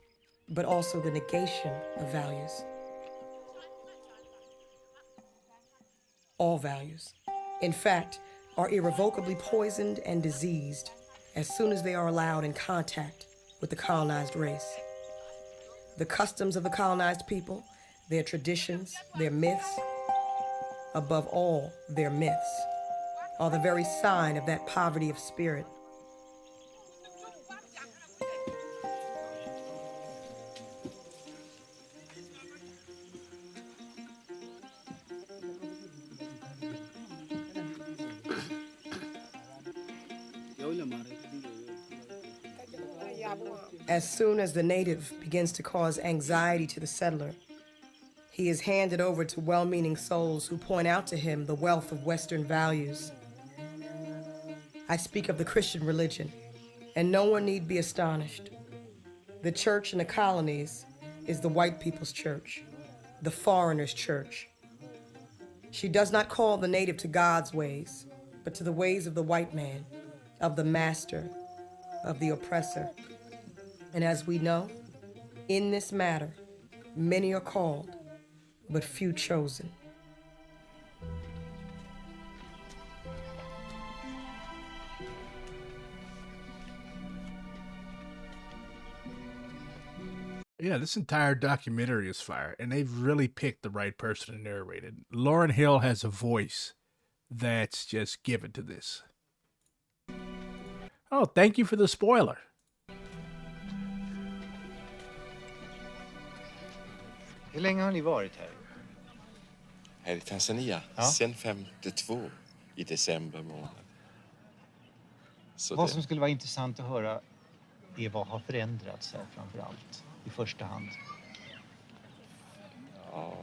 S2: but also the negation of values. All values, in fact, are irrevocably poisoned and diseased as soon as they are allowed in contact with the colonized race. The customs of the colonized people, their traditions, their myths, above all, their myths, are the very sign of that poverty of spirit. As soon as the native begins to cause anxiety to the settler, he is handed over to well-meaning souls who point out to him the wealth of Western values. I speak of the Christian religion, and no one need be astonished. The church in the colonies is the white people's church, the foreigner's church. She does not call the native to God's ways, but to the ways of the white man, of the master, of the oppressor. And as we know, in this matter, many are called, but few chosen.
S1: Yeah, this entire documentary is fire, and they've really picked the right person to narrate it. Lauryn Hill has a voice that's just given to this. Oh, thank you for the spoiler.
S3: Hur länge har ni varit här?
S10: Här i Tanzania,
S3: Ja.
S10: sen 52 i december månad. Så
S3: Vad
S10: det,
S3: som skulle vara intressant att höra är vad har förändrats här framför allt, i första hand.
S10: ja,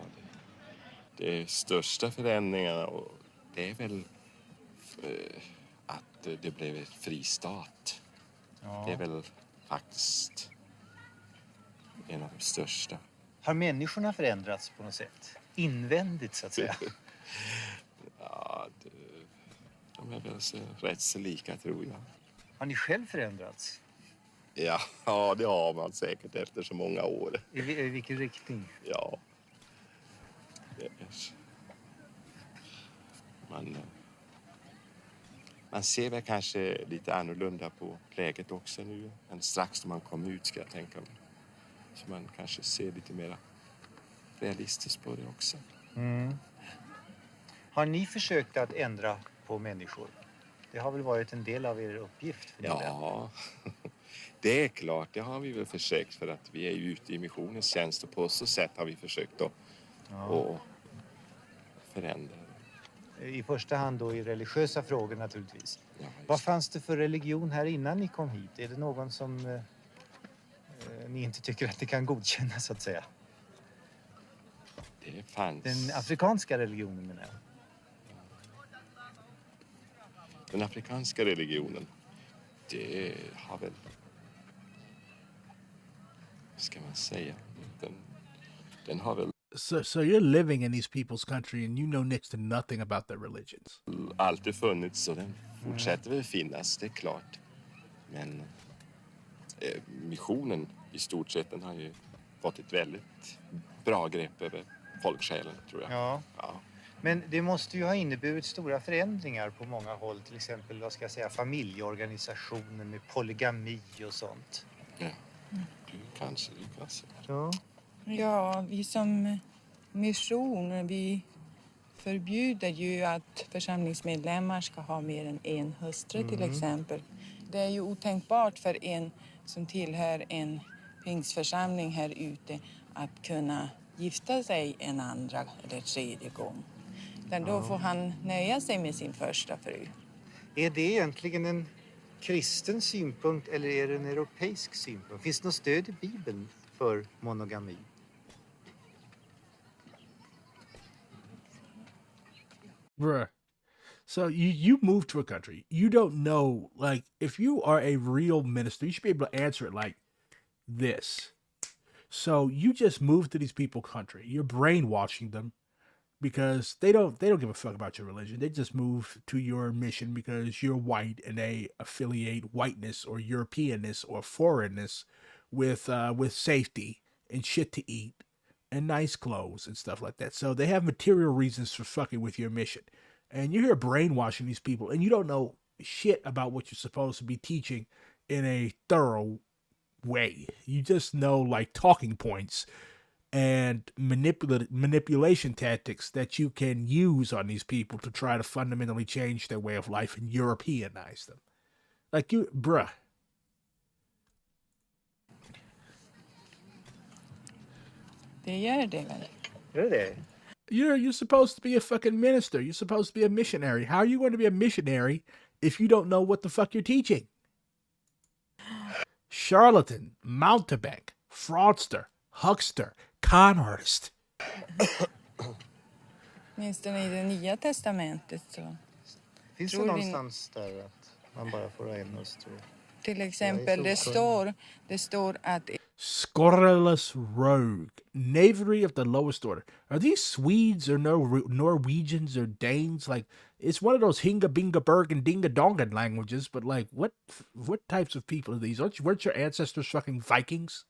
S10: det är största förändringarna och det är väl att det blev ett fristat.
S3: Ja.
S10: Det är väl faktiskt en av de största.
S3: Har människorna förändrats på något sätt? Invändigt så att säga.
S10: Ja, de är väl rätt så lika tror jag.
S3: Har ni själv förändrats?
S10: Ja, det har man säkert efter så många år.
S3: I vilken riktning?
S10: Ja. Man ser väl kanske lite annorlunda på läget också nu än strax när man kom ut ska jag tänka mig. Så man kanske ser lite mer realistiskt på det också.
S3: Mm. Har ni försökt att ändra på människor? Det har väl varit en del av er uppgift?
S10: Ja, det är klart. Det har vi väl försökt för att vi är ju ute i missionens tjänst och på så sätt har vi försökt att förändra.
S3: I första hand då i religiösa frågor naturligtvis.
S10: Ja,
S3: vad fanns det för religion här innan ni kom hit? Är det någon som ni inte tycker att det kan godkänna så att säga?
S10: Det fanns...
S3: Den afrikanska religionen menar jag.
S10: Den afrikanska religionen, det har väl... Vad ska man säga? Den har väl...
S1: So you're living in these people's country and you know next to nothing about their religions.
S10: Alltid funnits och den fortsätter väl finnas, det är klart. Men missionen i stort sett den har ju fått ett väldigt bra grepp över folksjälen tror jag.
S3: Ja. Men det måste ju ha inneburit stora förändringar på många håll. Till exempel, vad ska jag säga, familjeorganisationer med polygami och sånt.
S10: Ja, du kanske.
S3: Ja.
S4: Ja, vi som mission, vi förbjuder ju att församlingsmedlemmar ska ha mer än en hustru till exempel. Det är ju otänkbart för en som tillhör en pingstförsamling här ute att kunna gifta sig en andra eller tredje gång. Utan då får han nöja sig med sin första fru.
S3: Är det egentligen en kristen synpunkt eller är det en europeisk synpunkt? Finns det något stöd i Bibeln för monogami?
S1: Bruh. So you move to a country. You don't know, like, if you are a real minister, you should be able to answer it like this. So you just moved to these people's country. You're brainwashing them because they don't give a fuck about your religion. They just move to your mission because you're white and they affiliate whiteness or Europeanness or foreignness with safety and shit to eat and nice clothes and stuff like that. So they have material reasons for fucking with your mission. And you're here brainwashing these people and you don't know shit about what you're supposed to be teaching in a thorough way. You just know like talking points and manipulation tactics that you can use on these people to try to fundamentally change their way of life and Europeanize them. Like you, bruh.
S4: Det gör det väl?
S3: Gör det?
S1: You're supposed to be a fucking minister. You're supposed to be a missionary. How are you going to be a missionary if you don't know what the fuck you're teaching? Charlatan, mountebank, fraudster, huckster, con artist.
S4: Åtminstone i det nya testamentet så.
S3: Finns det någonstans där att man bara får ha en hustru?
S4: Till exempel, det står att
S1: Scurrilous rogue, knavery of the lowest order. Are these Swedes or Norwegians or Danes? Like, it's one of those Hinga Binga Berg and Dinga Dongan languages, but like, what types of people are these? Weren't your ancestors fucking Vikings?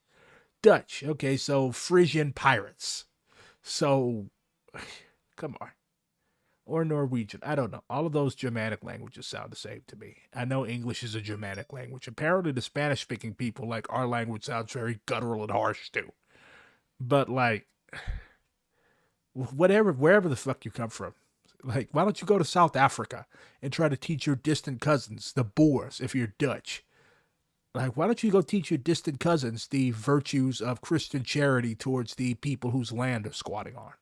S1: Dutch. Okay, so Frisian pirates. So, come on. Or Norwegian. I don't know. All of those Germanic languages sound the same to me. I know English is a Germanic language. Apparently the Spanish-speaking people, like, our language sounds very guttural and harsh, too. But, like, wherever the fuck you come from. Like, why don't you go to South Africa and try to teach your distant cousins, the Boers, if you're Dutch? Like, why don't you go teach your distant cousins the virtues of Christian charity towards the people whose land they're squatting on?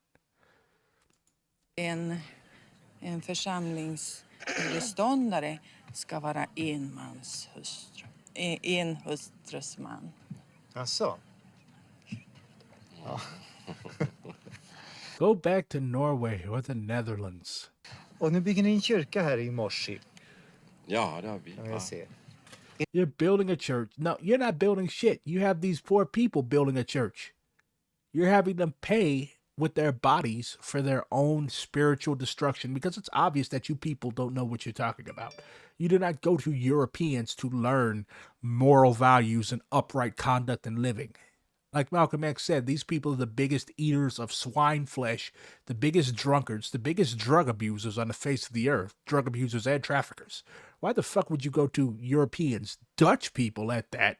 S4: En församlingsföreståndare ska vara enhustrusman.
S3: Asså? Ja.
S1: Go back to Norway or the Netherlands.
S3: Och nu bygger ni en kyrka här i Morsi.
S10: Ja, det har vi.
S3: Jag ser.
S1: You're building a church. No, you're not building shit. You have these poor people building a church. You're having them pay with their bodies for their own spiritual destruction because it's obvious that you people don't know what you're talking about. You do not go to Europeans to learn moral values and upright conduct and living. Like Malcolm X said, these people are the biggest eaters of swine flesh, the biggest drunkards, the biggest drug abusers on the face of the earth, drug abusers and traffickers. Why the fuck would you go to Europeans, Dutch people at that,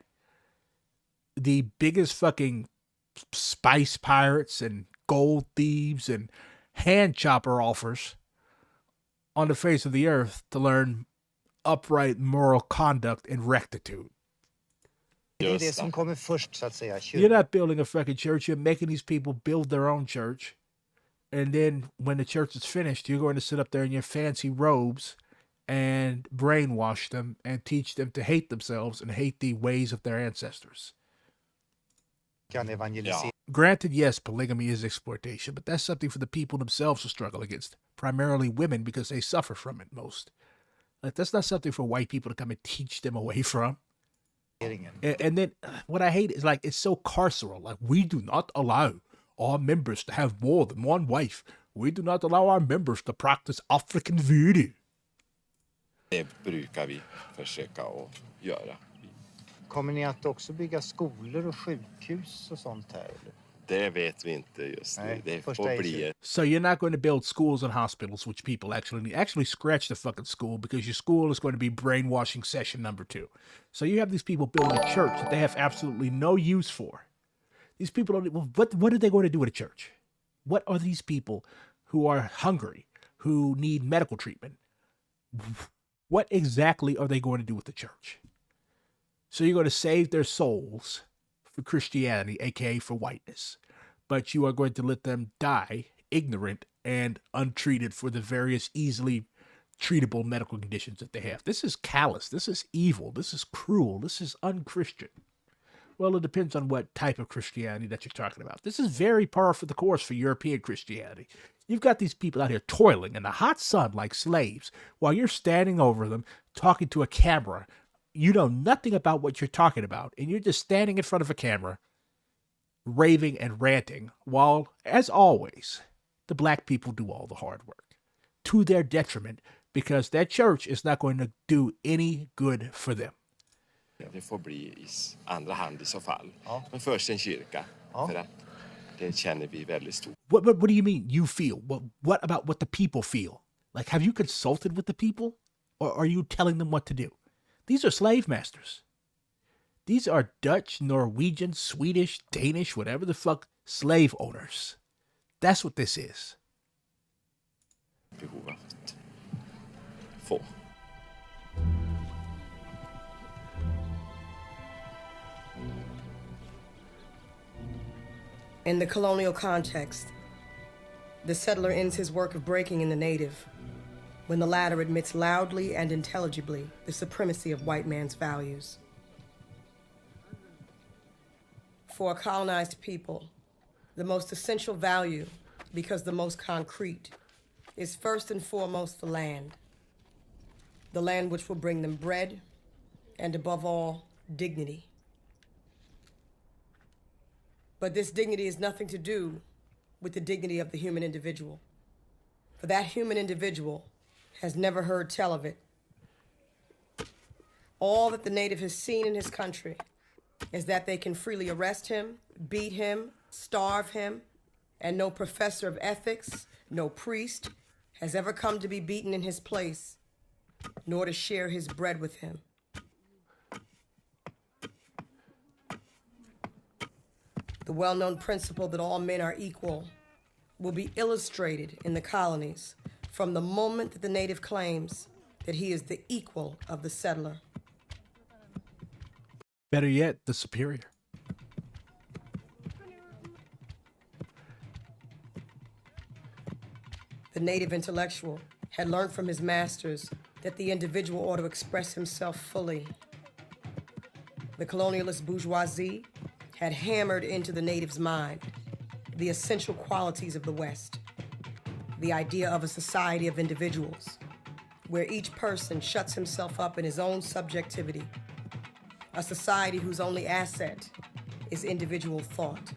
S1: the biggest fucking spice pirates and gold thieves and hand chopper offers on the face of the earth to learn upright moral conduct and rectitude?
S3: Det är det som kommer först så att säga.
S1: You're not building a fucking church. You're making these people build their own church. And then when the church is finished, you're going to sit up there in your fancy robes and brainwash them and teach them to hate themselves and hate the ways of their ancestors. Granted, yes, polygamy is exploitation, but that's something for the people themselves to struggle against. Primarily women, because they suffer from it most. Like, that's not something for white people to come and teach them away from. And then what I hate is, like, it's so carceral. Like, we do not allow our members to have more than one wife. We do not allow our members to practice African voodoo.
S10: Det brukar vi försöka att göra.
S3: Kommer ni att också bygga skolor och sjukhus och sånt här? Eller?
S10: Det vet vi inte just nu. Det får bli.
S1: So you're not going to build schools and hospitals, which people actually need. Actually, scratch the fucking school, because your school is going to be brainwashing session number 2. So you have these people building a church that they have absolutely no use for. These people don't. Well, what are they going to do at a church? What are these people who are hungry, who need medical treatment? What exactly are they going to do with the church? So you're going to save their souls for Christianity, aka for whiteness, but you are going to let them die ignorant and untreated for the various easily treatable medical conditions that they have. This is callous. This is evil. This is cruel. This is unchristian. Well, it depends on what type of Christianity that you're talking about. This is very par for the course for European Christianity. You've got these people out here toiling in the hot sun like slaves while you're standing over them talking to a camera. You know nothing about what you're talking about, and you're just standing in front of a camera raving and ranting, while, as always, the black people do all the hard work, to their detriment, because that church is not going to do any good for them.
S10: Det får bli i andra hand i så fall. Men först en kyrka. För att det känner vi väldigt stort.
S1: What do you mean you feel? What about what the people feel? Like, have you consulted with the people? Or are you telling them what to do? These are slave masters. These are Dutch, Norwegian, Swedish, Danish, whatever the fuck, slave owners. That's what this is.
S10: Behov av att få.
S2: In the colonial context, the settler ends his work of breaking in the native when the latter admits loudly and intelligibly the supremacy of white man's values. For a colonized people, the most essential value, because the most concrete, is first and foremost the land which will bring them bread and, above all, dignity. But this dignity has nothing to do with the dignity of the human individual. For that human individual has never heard tell of it. All that the native has seen in his country is that they can freely arrest him, beat him, starve him, and no professor of ethics, no priest, has ever come to be beaten in his place, nor to share his bread with him. The well-known principle that all men are equal will be illustrated in the colonies from the moment that the native claims that he is the equal of the settler.
S1: Better yet, the superior.
S2: The native intellectual had learned from his masters that the individual ought to express himself fully. The colonialist bourgeoisie had hammered into the native's mind the essential qualities of the West, the idea of a society of individuals, where each person shuts himself up in his own subjectivity, a society whose only asset is individual thought.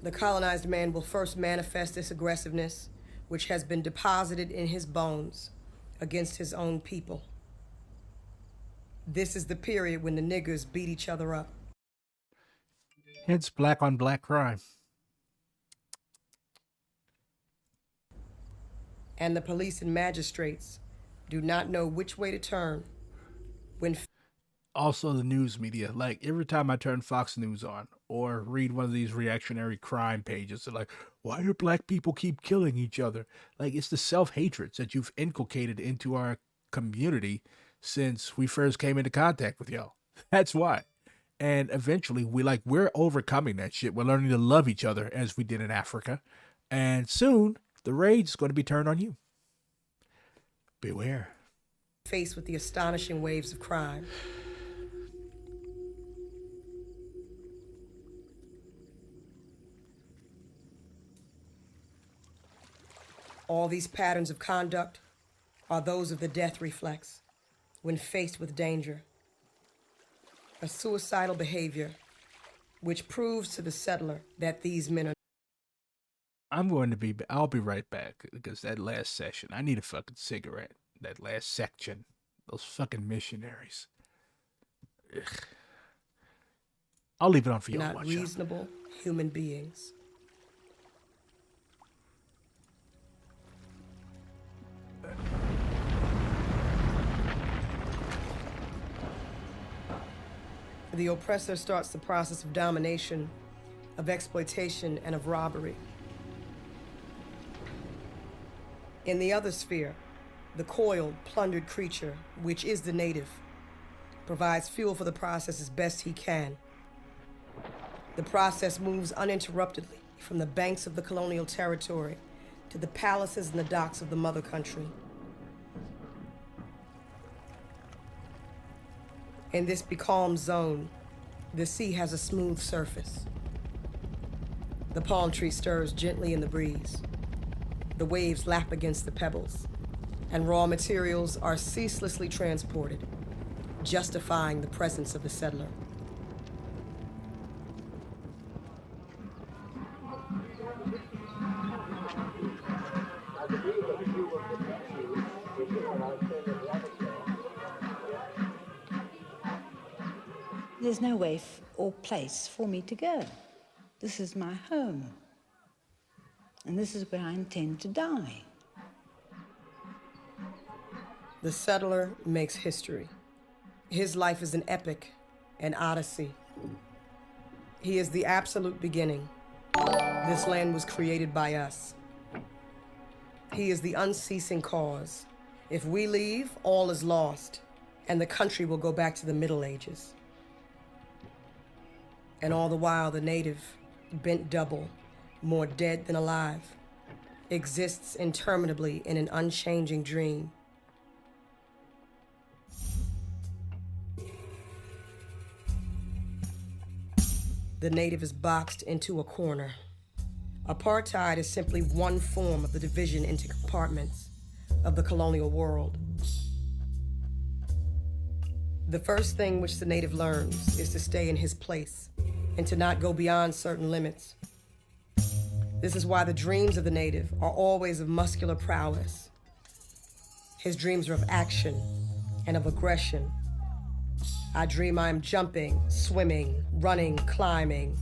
S2: The colonized man will first manifest this aggressiveness, which has been deposited in his bones, against his own people. This is the period when the niggers beat each other up.
S1: It's black on black crime.
S2: And the police and magistrates do not know which way to turn when...
S1: Also the news media. Like, every time I turn Fox News on or read one of these reactionary crime pages, they're like, why do black people keep killing each other? Like, it's the self-hatreds that you've inculcated into our community since we first came into contact with y'all. That's why. And eventually we're overcoming that shit. We're learning to love each other as we did in Africa. And soon the rage is going to be turned on you. Beware.
S2: Faced with the astonishing waves of crime. All these patterns of conduct are those of the death reflex when faced with danger. A suicidal behavior which proves to the settler that these men are
S1: I'll be right back because that last session, I need a fucking cigarette. That last section, those fucking missionaries. Ugh. I'll leave it on for y'all to
S2: Not
S1: watch.
S2: reasonable human beings. The oppressor starts the process of domination, of exploitation, and of robbery. In the other sphere, the coiled, plundered creature, which is the native, provides fuel for the process as best he can. The process moves uninterruptedly from the banks of the colonial territory to the palaces and the docks of the mother country. In this becalmed zone, the sea has a smooth surface. The palm tree stirs gently in the breeze. The waves lap against the pebbles, and raw materials are ceaselessly transported, justifying the presence of the settler.
S5: There's no way or place for me to go. This is my home. And this is where I intend to die.
S2: The settler makes history. His life is an epic, an odyssey. He is the absolute beginning. This land was created by us. He is the unceasing cause. If we leave, all is lost, and the country will go back to the Middle Ages. And all the while, the native, bent double, more dead than alive, exists interminably in an unchanging dream. The native is boxed into a corner. Apartheid is simply one form of the division into compartments of the colonial world. The first thing which the native learns is to stay in his place and to not go beyond certain limits. This is why the dreams of the native are always of muscular prowess. His dreams are of action and of aggression. I dream I am jumping, swimming, running, climbing.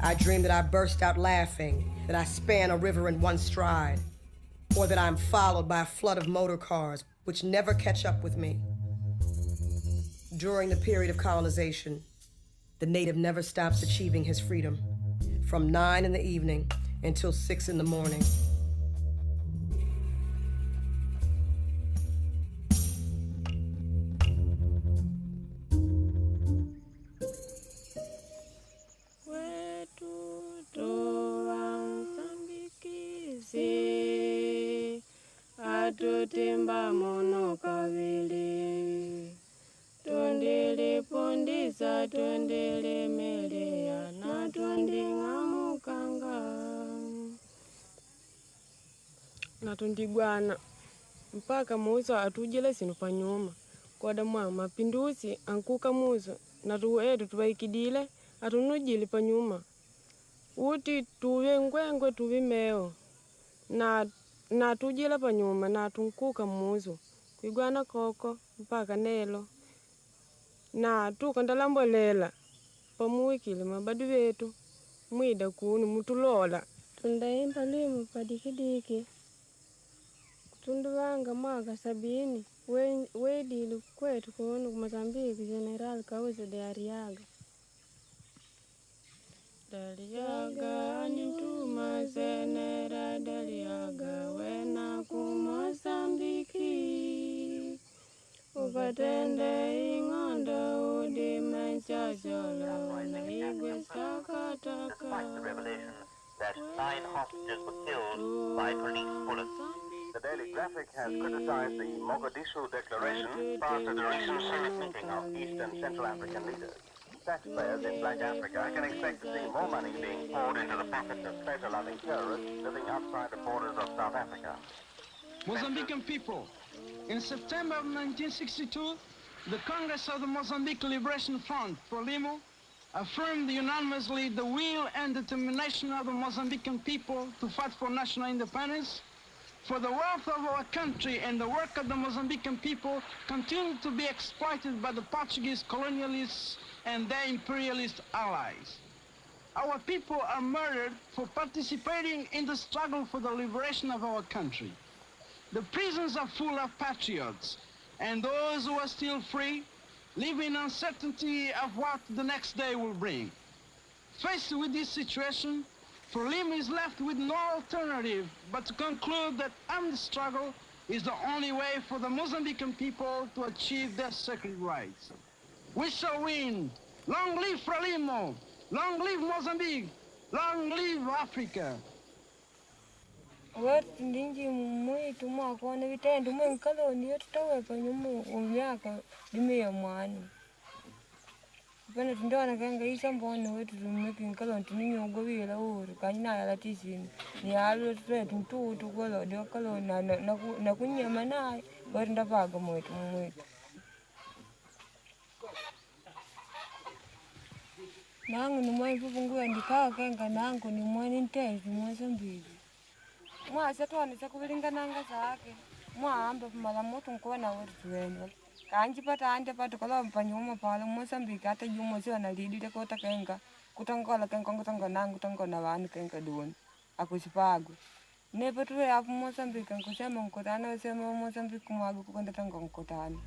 S2: I dream that I burst out laughing, that I span a river in one stride, or that I am followed by a flood of motor cars which never catch up with me. During the period of colonization, the native never stops achieving his freedom, from 9 in the evening until 6 in the morning.
S6: Atutimba mono kavili tondele pondisa tondele melea na tondinga mukanga na tondigwana mpaka muso atujile sinu panyuma koda mwa mapinduzi ankuka muso na tuwetu tuwaikidile atunujili panyuma uti tuwe ngwengwe tuwe meo na tujila panyuma na tunkuka muzo kwigwana koko mpaka nelo na tukandalambolela pamuwikile mabadu wetu mwida kuni mutulola tundaimba limu padikidiki kutunduvanga mwaka 70 wedili kwetu kunu kumazambiki General Kauze de Arriaga Daliaga nituma senera Daliaga wena kumosambiki upatende ingonda udime chachola na igwe sakataka.
S7: That 9 hostages were killed by police bullets. The Daily Graphic has criticized the Mogadishu Declaration passed at a recent summit meeting of East and Central African leaders. Taxpayers in Black Africa can expect to see more money being poured into the pockets of pleasure-loving terrorists living outside the borders of South Africa.
S24: Mozambican people, in September of 1962, the Congress of the Mozambique Liberation Front, Frelimo, affirmed unanimously the will and determination of the Mozambican people to fight for national independence, for the wealth of our country and the work of the Mozambican people continue to be exploited by the Portuguese colonialists and their imperialist allies. Our people are murdered for participating in the struggle for the liberation of our country. The prisons are full of patriots, and those who are still free live in uncertainty of what the next day will bring. Faced with this situation, Frelimo is left with no alternative but to conclude that armed struggle is the only way for the Mozambican people to achieve their sacred rights. We shall win! Long live Frelimo! Long live Mozambique! Long live Africa!
S6: Watu ndinji mwitu mwakone vitendo mwenkalo yetu taweka nyumu umyaka dimia mwani. Pena tindona kanga isa mbona wetu tumeki nkalo tininyo govila uri kanyina ya latisini. Ni alo tute tuntu kolo dio kalo na kunyama nae watu ndapaga mwetu. Nangu ni mwani pupungu ndikawa kenga nangu ni mwani ntezi Mozambique. Mwa setwana sekuvilingananga zake mwahambe pamala moto nkona wetu tuwenye kanji pata ande pata kala panyuma pala Mozambique ata yumo siona lidile kota kenga kutangola kenga nangu tangona vanu kenga duoni akusipagu nepo tuwe hapo Mozambique nkusema nkotana sema Mozambique mwagu kukonda tango nkotana.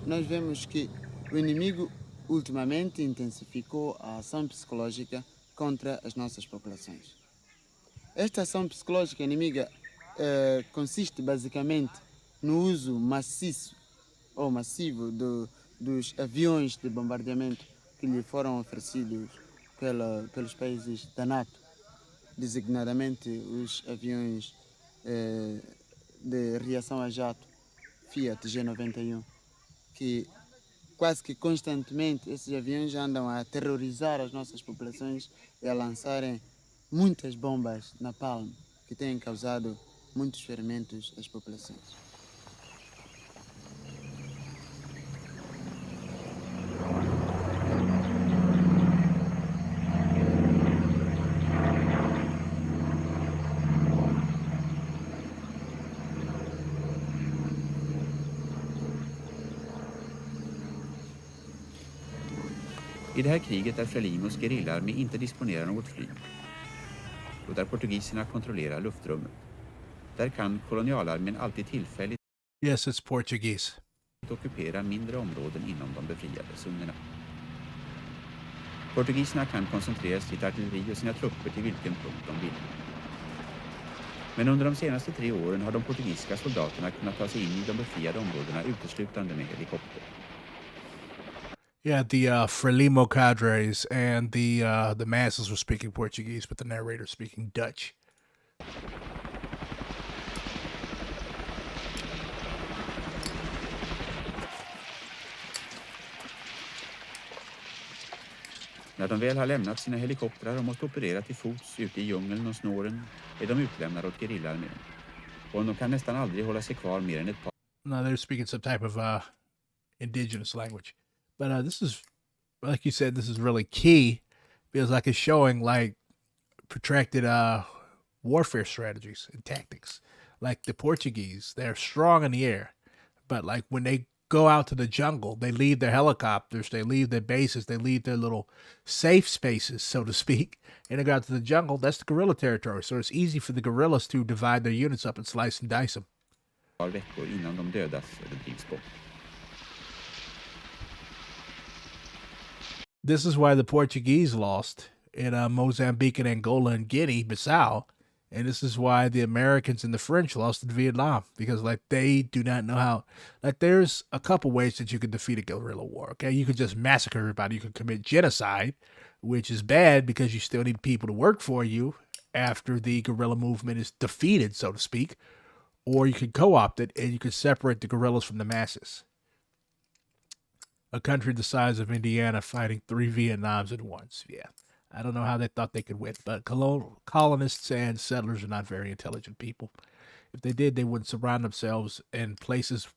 S8: Nós vemos que o inimigo ultimamente intensificou a ação psicológica contra as nossas populações. Esta ação psicológica inimiga consiste basicamente no uso maciço ou massivo dos aviões de bombardeamento que lhe foram oferecidos pelos países da NATO, designadamente os aviões de reação a jato Fiat G91, que quase que constantemente esses aviões andam a aterrorizar as nossas populações e a lançarem muitas bombas na palma, que têm causado muitos ferimentos às populações.
S9: I det här kriget där Frelimos gerillaarmé inte disponerar något flyg och där portugiserna kontrollerar luftrummet. Där kan kolonialarmén alltid tillfälligt
S1: Yes, it's Portuguese.
S9: Ockupera mindre områden inom de befriade zonerna. Portugiserna kan koncentrera sitt artilleri och sina trupper till vilken punkt de vill. Men under de senaste 3 åren har de portugisiska soldaterna kunnat ta sig in i de befriade områdena uteslutande med helikopter.
S1: Yeah, the Frelimo cadres and the masses were speaking Portuguese, but the narrator speaking Dutch.
S9: När de väl har lämnat sina helikoptrar och måste operera till fots ute i djungeln och snåren är de utlämnade åt gerillaarmén. Och de kan nästan aldrig hålla sig kvar mer än ett par.
S1: No, they're speaking some type of indigenous language. But this is, like you said, this is really key because like it's showing like protracted warfare strategies and tactics. Like the Portuguese, they're strong in the air, but like when they go out to the jungle, they leave their helicopters, they leave their bases, they leave their little safe spaces, so to speak, and they go out to the jungle. That's the guerrilla territory, so it's easy for the guerrillas to divide their units up and slice and dice them.
S9: Veckor innan de dödas eller drivs bort.
S1: This is why the Portuguese lost in Mozambique and Angola and Guinea-Bissau. And this is why the Americans and the French lost in Vietnam. Because, like, they do not know how... Like, there's a couple ways that you can defeat a guerrilla war, okay? You can just massacre everybody. You can commit genocide, which is bad because you still need people to work for you after the guerrilla movement is defeated, so to speak. or you could co-opt it and you could separate the guerrillas from the masses. A country the size of Indiana fighting 3 Vietnams at once. Yeah. I don't know how they thought they could win, but colonists and settlers are not very intelligent people. If they did, they wouldn't surround themselves in places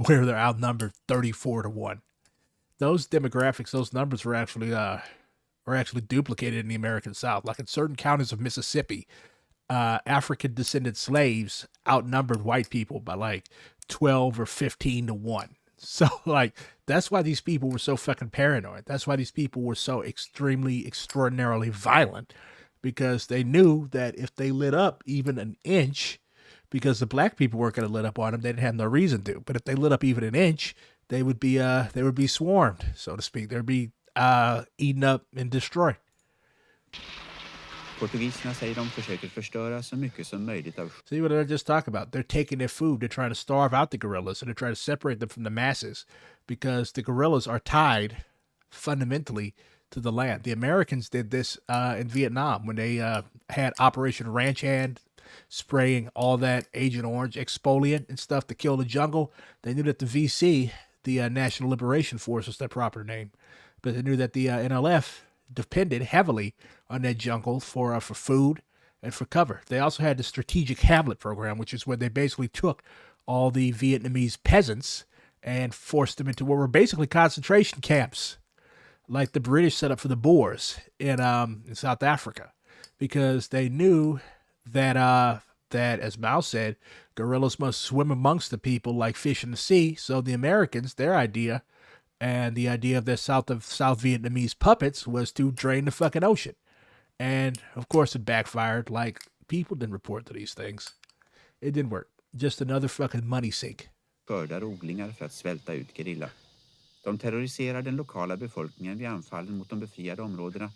S1: where they're outnumbered 34-1. Those demographics, those numbers were actually duplicated in the American South. Like in certain counties of Mississippi, African descended slaves outnumbered white people by like 12 or 15-1. So like that's why these people were so fucking paranoid. That's why these people were so extremely, extraordinarily violent, because they knew that if they lit up even an inch, because the black people weren't going to lit up on them, they didn't have no reason to. But if they lit up even an inch, they would be swarmed, so to speak. They'd be eaten up and destroyed.
S9: Portugiserna säger de försöker förstöra så mycket som möjligt av.
S1: See what I just talked about? They're taking their food. They're trying to starve out the guerrillas, and they're trying to separate them from the masses, because the guerrillas are tied fundamentally to the land. The Americans did this in Vietnam when they had Operation Ranch Hand, spraying all that Agent Orange exfoliant and stuff to kill the jungle. They knew that the VC, the National Liberation Force, was their proper name, but they knew that the NLF depended heavily on that jungle for food and for cover. They also had the Strategic Hamlet Program, which is where they basically took all the Vietnamese peasants and forced them into what were basically concentration camps, like the British set up for the Boers in South Africa, because they knew that as Mao said, guerrillas must swim amongst the people like fish in the sea. So the Americans, their idea, and the idea of their South Vietnamese puppets, was to drain the fucking ocean. And of course it backfired. Like, people didn't report to these things. It didn't work. Just another fucking money sink.
S9: Skördar odlingar för att svälta ut gerilla. De terroriserar den lokala befolkningen vid anfallen mot de befriade områdena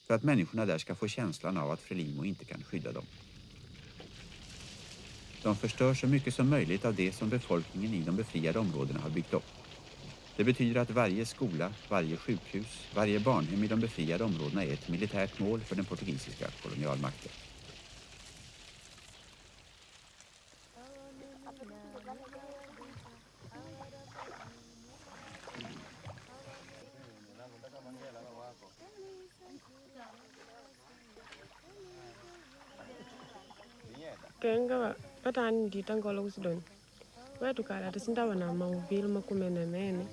S9: för att människorna där ska få känslan av att Frelimo inte kan skydda dem. De förstör så mycket som möjligt av det som befolkningen i de befriade områdena har byggt upp. Det betyder att varje skola, varje sjukhus, varje barnhem i de befriade områdena är ett militärt mål för den portugisiska kolonialmakten.
S6: Kenga patani ditangolo kusidoni. Wetu kala tisindawa na mauvili makumene mene.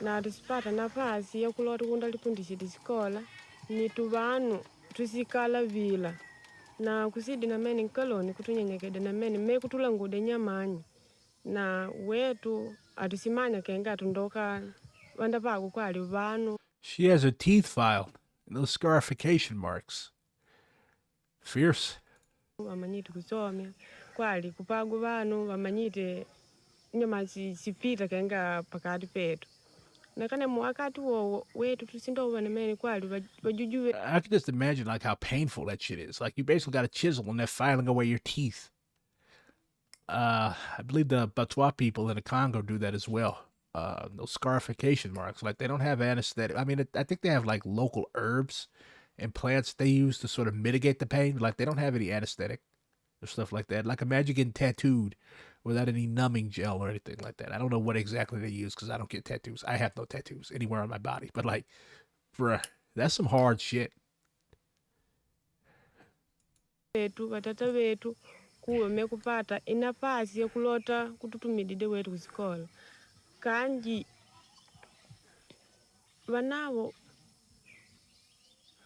S6: Na tisipata nafasi ya kulota kunda lipundisha tisikola. Ni tuvanu tusikala vila. Na kusidi na mene nkaloni kutunyenyekede na mene me kutulangude nyamanyi. Na wetu atusimanya kenga tundoka wanda pagu kwali vanu.
S1: She has her teeth filed and those scarification marks. Fierce.
S6: Wamanyite kusomya kwali kupagu vanu wamanyite nyama sipita kenga pakati petu. Nakane wakati wo wetu tusindobana mene kwali wajujuwe.
S1: I can just imagine like how painful that shit is. Like, you basically got a chisel and they're filing away your teeth. I believe the Batwa people in the Congo do that as well. Those scarification marks, like, they don't have anesthetic. I mean, I think they have like local herbs and plants they use to sort of mitigate the pain. Like, they don't have any anesthetic or stuff like that. Like, imagine getting tattooed without any numbing gel or anything like that. I don't know what exactly they use because I don't get tattoos. I have no tattoos anywhere on my body. But like, bruh, that's some hard shit.
S6: Watata wetu kuwe mekupata inapasi ya kulota kututumidide wetu kusikola. Kanji wanao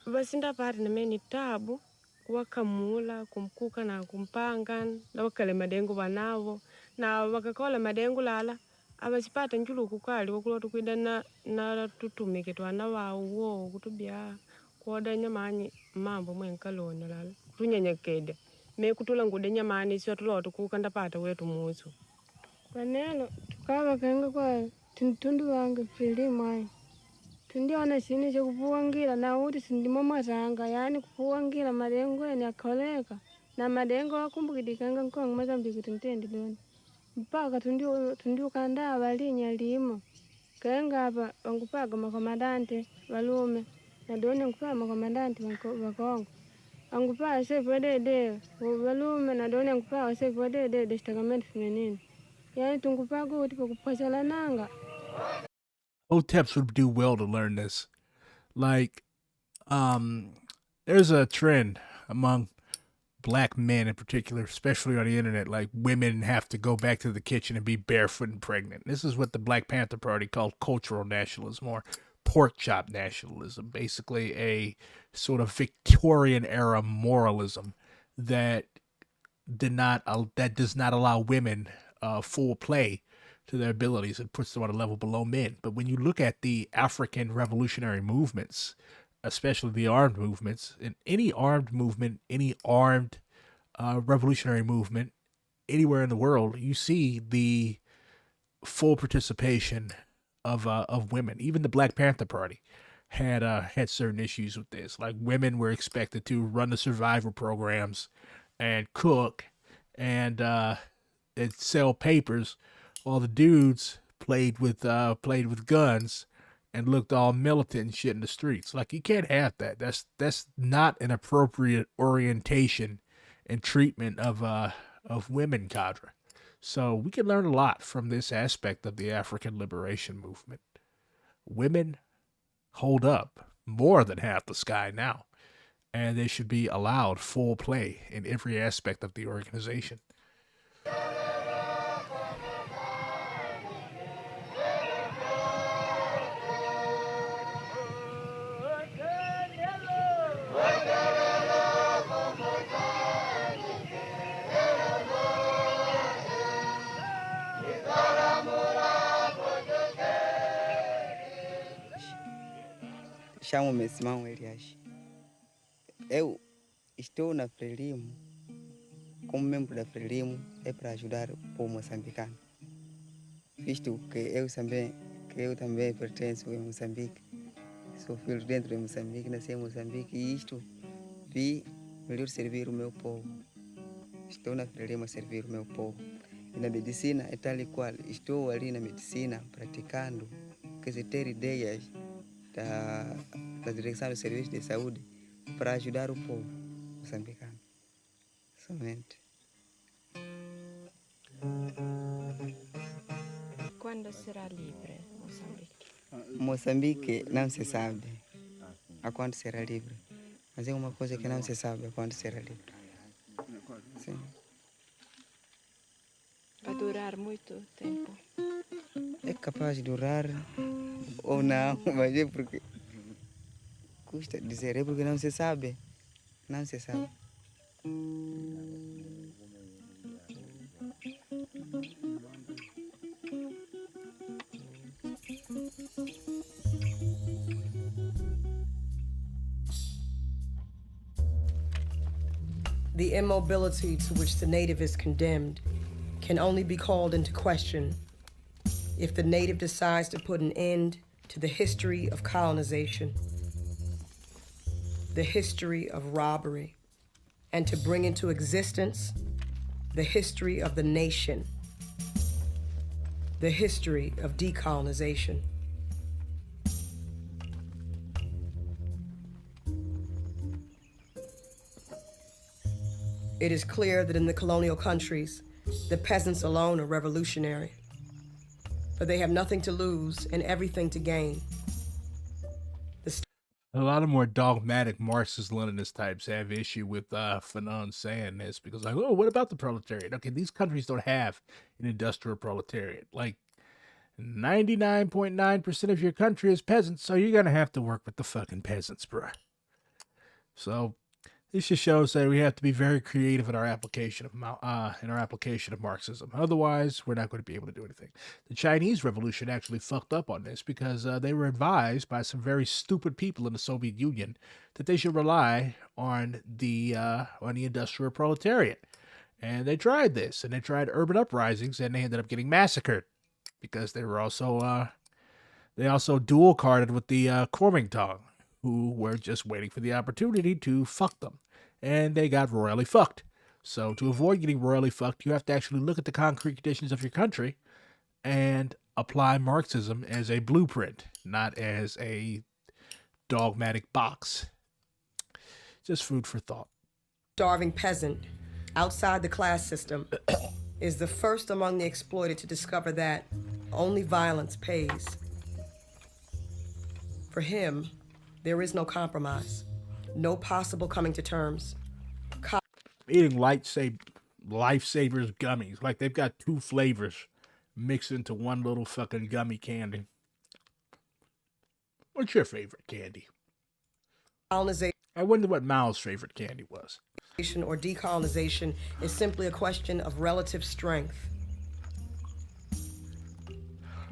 S6: wasinda pati na meni tabu kuwakamula, kumkuka na kumpanga na wakale madengu wanao na wakakola madengu lala abasipata njulu kukali wakulota kuidana na tutumike twana wawo kutubia kuoda nyamanyi mambo mwenkalona lala tunyenyekede me kutulangude nyamani sio tulota kukanda pata wetu musu
S11: panelo tukava kenga kwa tundu wange Frelimo tundiona sini cha kupuangira na uti sindimo matanga yani kupuangira madengo ni akoleka na madengo akumbukidikanga nkongo Mozambique tuntendi loni mpaka tundio kanda abalinya limo kenga hapa wangupaga makomandante walume na doni ngupa makomandante wakongo Angupaa se pode walume na doni angupaa se pode destacamento feminino. Yani tungupaa ko tipo kupasala nanga.
S1: Hoteps would do well to learn this. Like, there's a trend among black men in particular, especially on the internet, like women have to go back to the kitchen and be barefoot and pregnant. This is what the Black Panther Party called cultural nationalism or pork chop nationalism, basically a sort of Victorian era moralism that does not allow women full play to their abilities and puts them on a level below men. But when you look at the African revolutionary movements, especially the armed movements, in any armed movement, any armed revolutionary movement anywhere in the world, you see the full participation of women. Even the Black Panther Party had certain issues with this. Like women were expected to run the survival programs and cook and sell papers, while the dudes played with guns and looked all militant and shit in the streets. Like you can't have that. That's not an appropriate orientation and treatment of women cadre. So we can learn a lot from this aspect of the African liberation movement. Women hold up more than half the sky now, and they should be allowed full play in every aspect of the organization.
S12: Chamo Simão Elias. Eu estou na Frelimo. Como membro da Frelimo é para ajudar o povo moçambicano. Visto que eu também pertenço a Moçambique. Sou filho dentro de Moçambique, nasci em Moçambique e isto vi melhor servir o meu povo. Estou na Frelimo a servir o meu povo. E na medicina é tal e qual. Estou ali na medicina praticando, quer dizer, ter ideias da direção do serviço de saúde para ajudar o povo moçambicano. Somente.
S6: Quando será livre Moçambique?
S12: Moçambique não se sabe a quando será livre. Mas é uma coisa que não se sabe a quando será livre. Sim.
S6: Vai durar muito tempo?
S12: É capaz de durar ou não, mas é porque custa dizer, é porque não se sabe. Não se sabe.
S2: The immobility to which the native is condemned can only be called into question if the native decides to put an end to the history of colonization, the history of robbery, and to bring into existence the history of the nation, the history of decolonization. It is clear that in the colonial countries, the peasants alone are revolutionary, but they have nothing to lose and everything to gain.
S1: A lot of more dogmatic Marxist-Leninist types have issue with Fanon saying this because, like, oh, what about the proletariat? Okay, these countries don't have an industrial proletariat. Like, 99.9% of your country is peasants, so you're gonna have to work with the fucking peasants, bruh. So this just shows that we have to be very creative in our application of Marxism. Otherwise, we're not going to be able to do anything. The Chinese Revolution actually fucked up on this because they were advised by some very stupid people in the Soviet Union that they should rely on the industrial proletariat, and they tried this, and they tried urban uprisings, and they ended up getting massacred because they were also dual carded with the Kuomintang, who were just waiting for the opportunity to fuck them. And they got royally fucked. So to avoid getting royally fucked, you have to actually look at the concrete conditions of your country and apply Marxism as a blueprint, not as a dogmatic box. Just food for thought.
S2: starving peasant outside the class system is the first among the exploited to discover that only violence pays. For him, there is no compromise, no possible coming to terms.
S1: Eating lifesavers gummies. Like they've got 2 flavors mixed into one little fucking gummy candy. What's your favorite candy?
S2: Colonization.
S1: I wonder what Mao's favorite candy was.
S2: Or decolonization is simply a question of relative strength.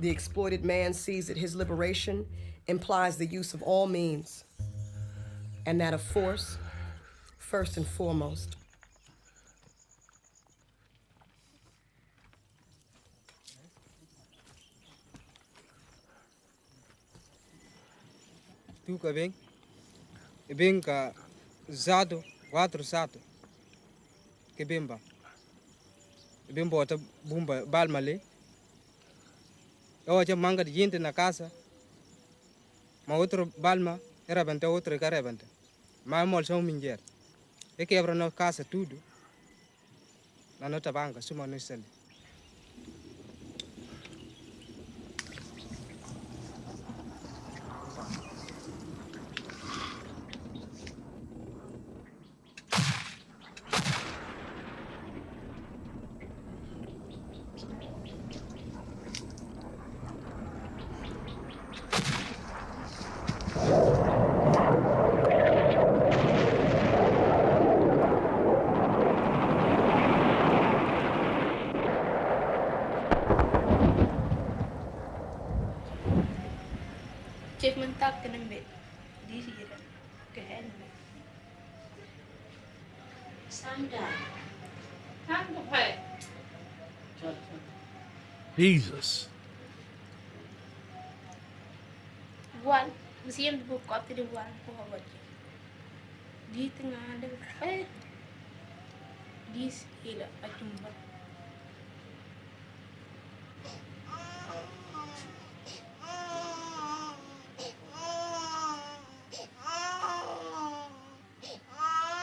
S2: The exploited man sees that his liberation implies the use of all means, and that of force, first and foremost.
S13: Tu ka bem ka zado 4 sato ke bimba bota bumba balmale oja manga de gente na casa ma outro balma era bante outro cara bante ma mol são minjer e quebra na casa tudo na nota banca suma no sel.
S14: Cik mentak kena ambil diri dah ke helmet. Sandal. Tanggup hai.
S1: Jesus.
S14: Buat mesti yang buka tidak buat buat di tengah ada di sila acumba.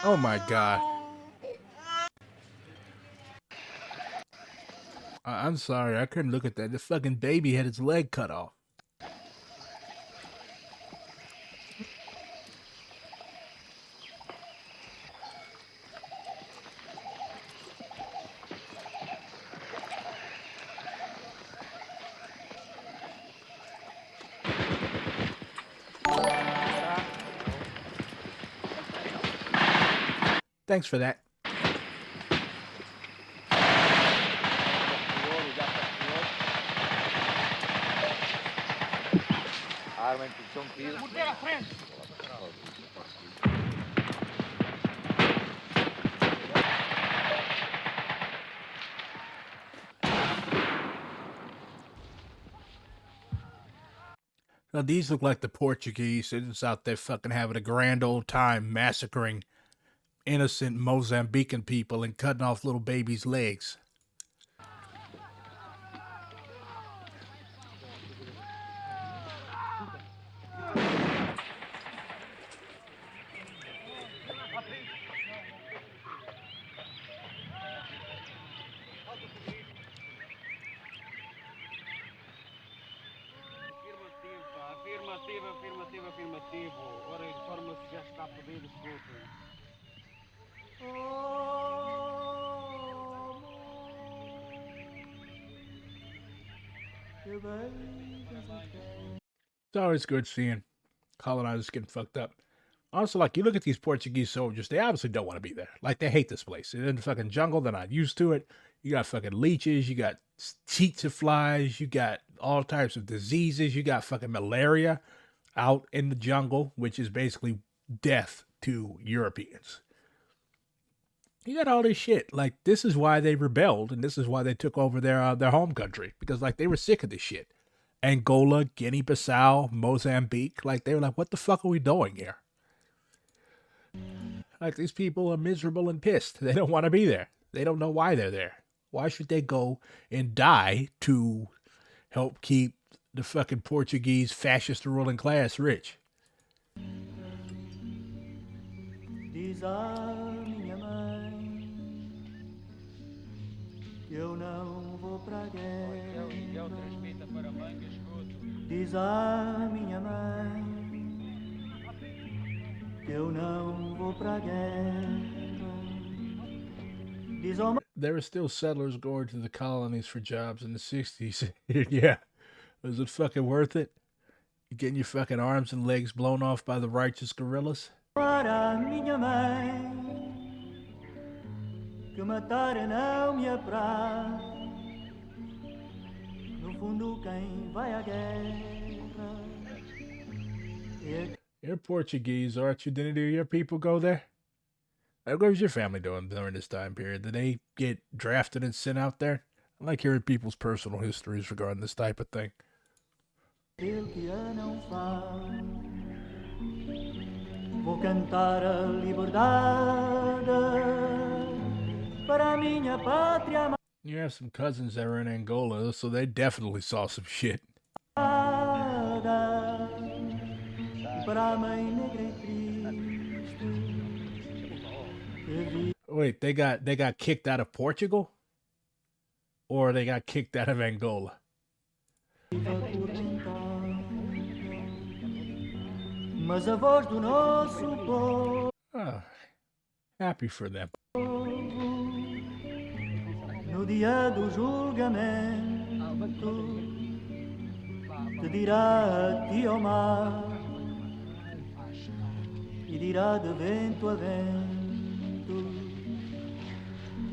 S1: Oh my God. I'm sorry, I couldn't look at that. The fucking baby had its leg cut off. Thanks for that. Now, these look like the Portuguese. They're just out there fucking having a grand old time massacring innocent Mozambican people and cutting off little babies' legs.
S13: Afirmativo. Ora, informa-se já está a poder escuta.
S1: It's always good seeing colonizers getting fucked up. Also, like, you look at these Portuguese soldiers, they obviously don't want to be there. Like, they hate this place. They're in the fucking jungle. They're not used to it. You got fucking leeches. You got tsetse flies. You got all types of diseases. You got fucking malaria out in the jungle, which is basically death to Europeans. You got all this shit. Like, this is why they rebelled, and this is why they took over their home country. Because, like, they were sick of this shit. Angola, Guinea-Bissau, Mozambique. Like, they were like, what the fuck are we doing here? Like, these people are miserable and pissed. They don't want to be there. They don't know why they're there. Why should they go and die to help keep the fucking Portuguese fascist ruling class rich?
S17: Diz a minha mãe eu não vou pra guerra. Diz a minha mãe que eu não vou pra guerra. Diz ao
S1: There were still settlers going to the colonies for jobs in the 60s. Yeah. Was it fucking worth it? You getting your fucking arms and legs blown off by the righteous guerrillas?
S17: para minha mãe que matar não me apraz. No fundo quem vai à guerra é...
S1: You're Portuguese, aren't you? Didn't your people go there? What was your family doing during this time period? Did they get drafted and sent out there? I like hearing people's personal histories regarding this type of thing.
S17: Ele que a não faz. Vou cantar a liberdade para a minha pátria amada.
S1: You have some cousins that were in Angola, so they definitely saw some shit.
S17: Para a mãe negra e triste.
S1: Wait, they got kicked out of Portugal? Or they got kicked out of Angola?
S17: Mas a voz do nosso povo.
S1: Oh, happy for them.
S17: No dia do julgamento te dirá a ti ao mar e dirá de vento a vento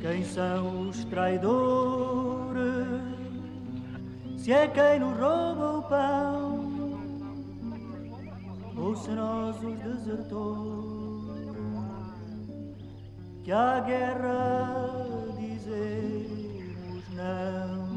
S17: quem são os traidores, se é quem nos rouba o pão ou se nós os desertores, que a guerra dizemos não.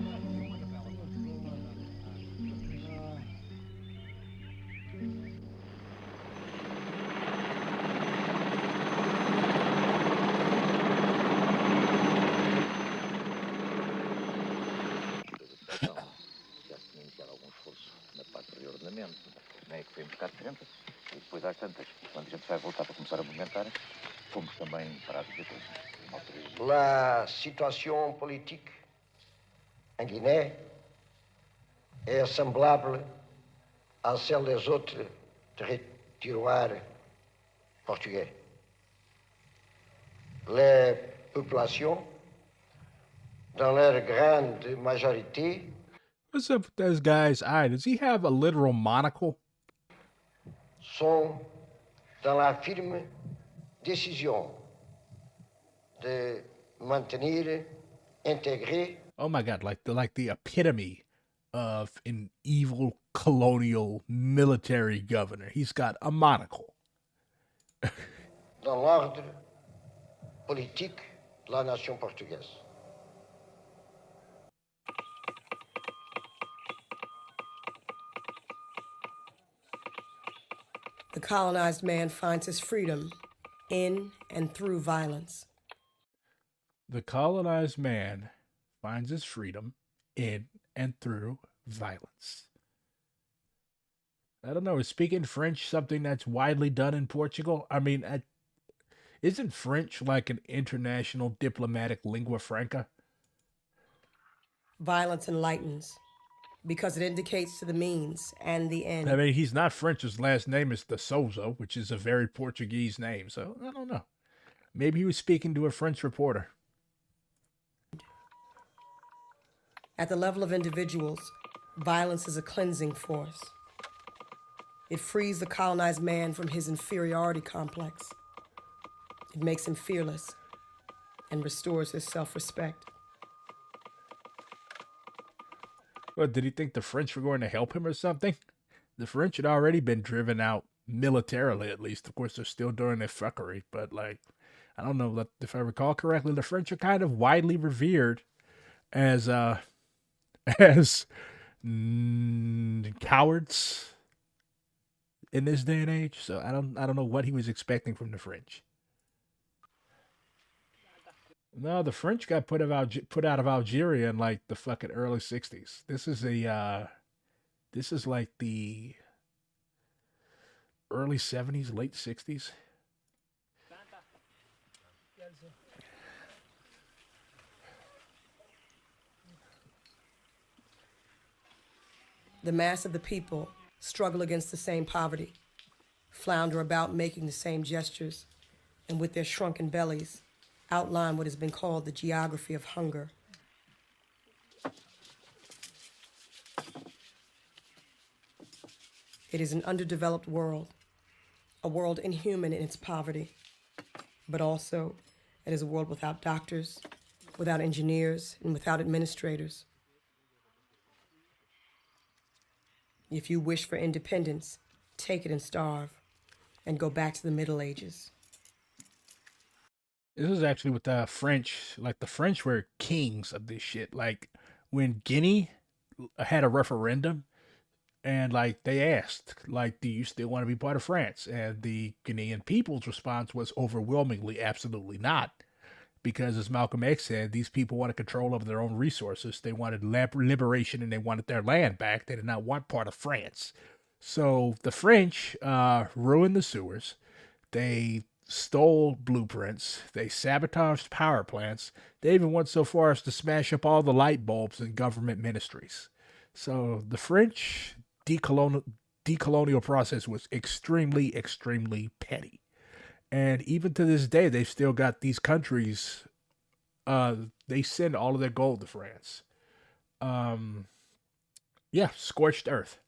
S18: É que foi um bocado diferente. E depois às tantas, quando a gente vai voltar para começar a movimentar, fomos também parados depois.
S19: La situation politique en Guinée est semblable à celle des autres territoires portugais. Les populations, dans leur grande majorité,
S1: What's up with this guy's eye? Does he have a literal monocle?
S19: sont dans la firme décision de maintenir intégré.
S1: Oh my god, like the epitome of an evil colonial military governor. He's got a monocle.
S19: Dans l'ordre politique de la nation portugaise.
S2: The colonized man finds his freedom in and through violence.
S1: The colonized man finds his freedom in and through violence. I don't know. Is speaking French something that's widely done in Portugal? I mean, isn't French like an international diplomatic lingua franca?
S2: Violence enlightens because it indicates to the means and the end.
S1: I mean, he's not French. His last name is de Souza, which is a very Portuguese name. So I don't know. Maybe he was speaking to a French reporter.
S2: At the level of individuals, violence is a cleansing force. It frees the colonized man from his inferiority complex. It makes him fearless and restores his self-respect.
S1: What, did he think the French were going to help him or something? The French had already been driven out militarily, at least. Of course, they're still doing their fuckery, but like, I don't know if I recall correctly, the French are kind of widely revered as cowards in this day and age. So I don't know what he was expecting from the French. No, the French got put out of Algeria in like the fucking early 60s. This is like the early 70s, late 60s.
S2: The mass of the people struggle against the same poverty, flounder about making the same gestures, and with their shrunken bellies, outline what has been called the geography of hunger. It is an underdeveloped world, a world inhuman in its poverty, but also it is a world without doctors, without engineers, and without administrators. If you wish for independence, take it and starve, and go back to the Middle Ages.
S1: This is actually with the French. Like the French were kings of this shit. Like when Guinea had a referendum, and like they asked, like, do you still want to be part of France? And the Guinean people's response was overwhelmingly, absolutely not. Because as Malcolm X said, these people wanted control over their own resources. They wanted liberation and they wanted their land back. They did not want part of France. So the French ruined the sewers. They stole blueprints. They sabotaged power plants. They even went so far as to smash up all the light bulbs in government ministries. So the French decolonial process was extremely, extremely petty. And even to this day, they've still got these countries. They send all of their gold to France. Yeah, scorched earth,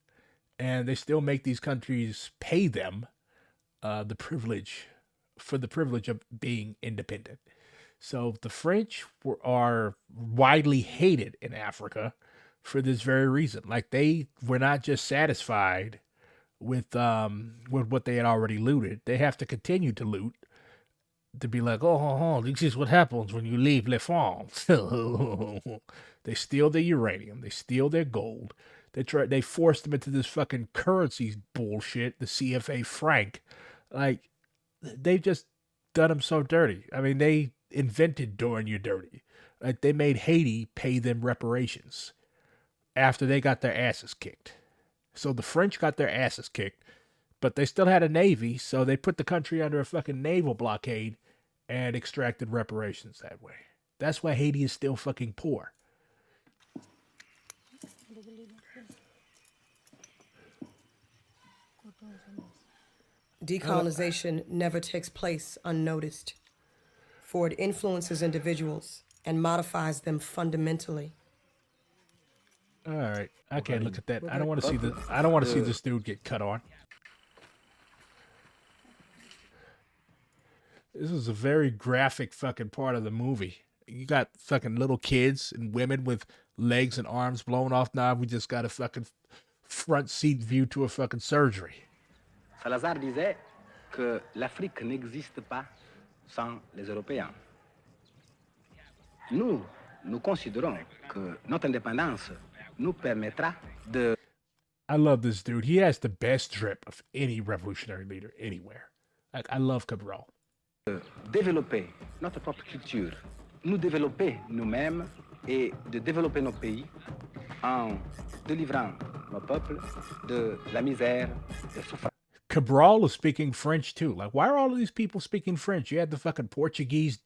S1: and they still make these countries pay them the privilege of being independent. So the French are widely hated in Africa for this very reason. Like they were not just satisfied with what they had already looted. They have to continue to loot to be like, oh, this is what happens when you leave Les France. They steal their uranium, they steal their gold. They forced them into this fucking currency bullshit, the CFA franc. Like they've just done them so dirty. I mean, they invented doing you dirty. Like they made Haiti pay them reparations after they got their asses kicked. So the French got their asses kicked, but they still had a navy, so they put the country under a fucking naval blockade and extracted reparations that way. That's why Haiti is still fucking poor.
S2: Decolonization never takes place unnoticed, for it influences individuals and modifies them fundamentally.
S1: All right, I can't look at that. I don't want to see the. I don't want to see this dude get cut on. This is a very graphic fucking part of the movie. You got fucking little kids and women with legs and arms blown off. Now we just got a fucking front seat view to a fucking surgery.
S16: Salazar disait que l'Afrique n'existe pas sans les Européens. Nous considérons que notre indépendance nous permettra de...
S1: I love this dude. He has the best drip of any revolutionary leader anywhere. Like, I love Cabral.
S16: Développer notre propre culture, nous développer nous-mêmes et de développer nos pays en délivrant nos peuples de la misère, de souffrance.
S1: Cabral is speaking French too. Like, why are all of these people speaking French? You had the fucking Portuguese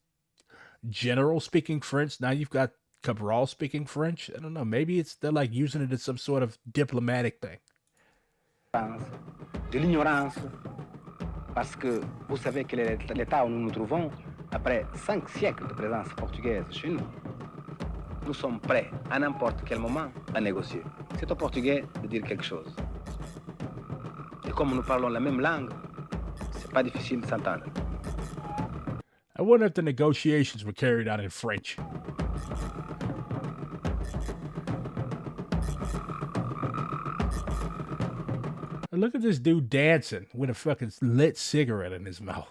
S1: general speaking French. Now you've got Cabral speaking French. I don't know. Maybe they're like using it as some sort of diplomatic thing.
S16: De l'ignorance, parce que vous savez quel est l'état où nous nous trouvons après 5 siècles de présence portugaise chez nous. Nous sommes prêts à n'importe quel moment à négocier. C'est au Portugais de dire quelque chose. Et comme nous parlons la même langue, c'est pas difficile de s'entendre.
S1: I wonder if the negotiations were carried out in French. And look at this dude dancing with a fucking lit cigarette in his mouth.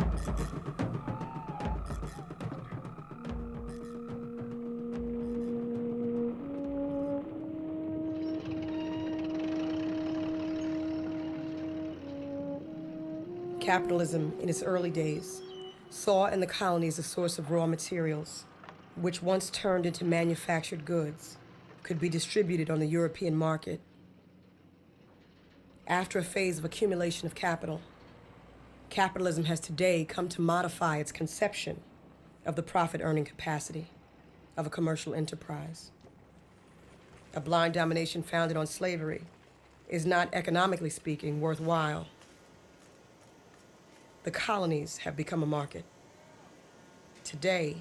S2: Capitalism, in its early days, saw in the colonies a source of raw materials, which once turned into manufactured goods, could be distributed on the European market. After a phase of accumulation of capital, capitalism has today come to modify its conception of the profit-earning capacity of a commercial enterprise. A blind domination founded on slavery is not, economically speaking, worthwhile. The colonies have become a market. Today,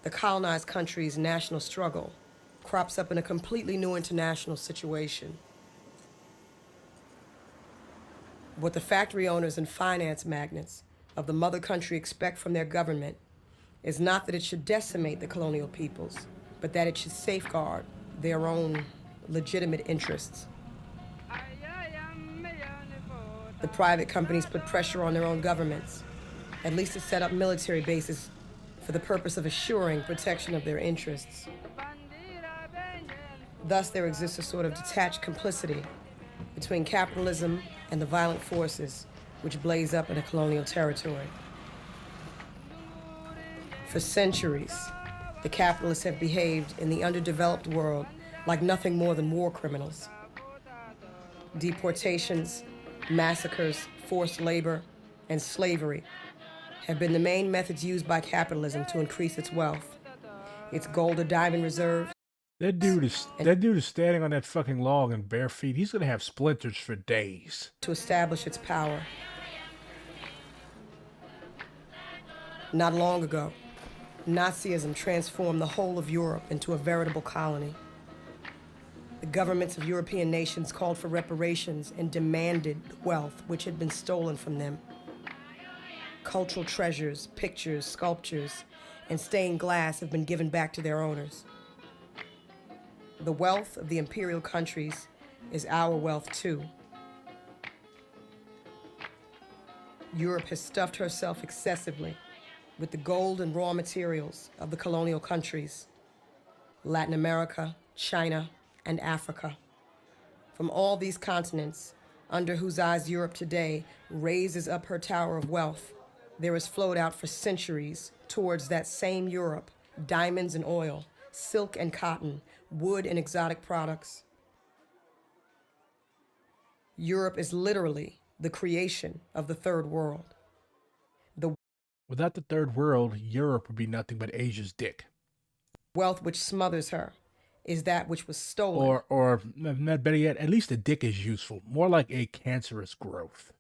S2: the colonized country's national struggle crops up in a completely new international situation. What the factory owners and finance magnates of the mother country expect from their government is not that it should decimate the colonial peoples, but that it should safeguard their own legitimate interests. The private companies put pressure on their own governments, at least to set up military bases for the purpose of assuring protection of their interests. Thus, there exists a sort of detached complicity between capitalism and the violent forces which blaze up in a colonial territory. For centuries, the capitalists have behaved in the underdeveloped world like nothing more than war criminals. Deportations, massacres, forced labor, and slavery have been the main methods used by capitalism to increase its wealth, its gold or diamond reserve.
S1: That dude is standing on that fucking log in bare feet. He's gonna have splinters for days.
S2: To establish its power. Not long ago, Nazism transformed the whole of Europe into a veritable colony. The governments of European nations called for reparations and demanded the wealth which had been stolen from them. Cultural treasures, pictures, sculptures, and stained glass have been given back to their owners. The wealth of the imperial countries is our wealth too. Europe has stuffed herself excessively with the gold and raw materials of the colonial countries, Latin America, China, and Africa. From all these continents, under whose eyes Europe today raises up her tower of wealth, there has flowed out for centuries towards that same Europe diamonds and oil, silk and cotton, wood and exotic products. Europe is literally the creation of the third world.
S1: Without the third world, Europe would be nothing but Asia's dick.
S2: Wealth which smothers her is that which was stolen.
S1: Or better yet, at least the dick is useful. More like a cancerous growth.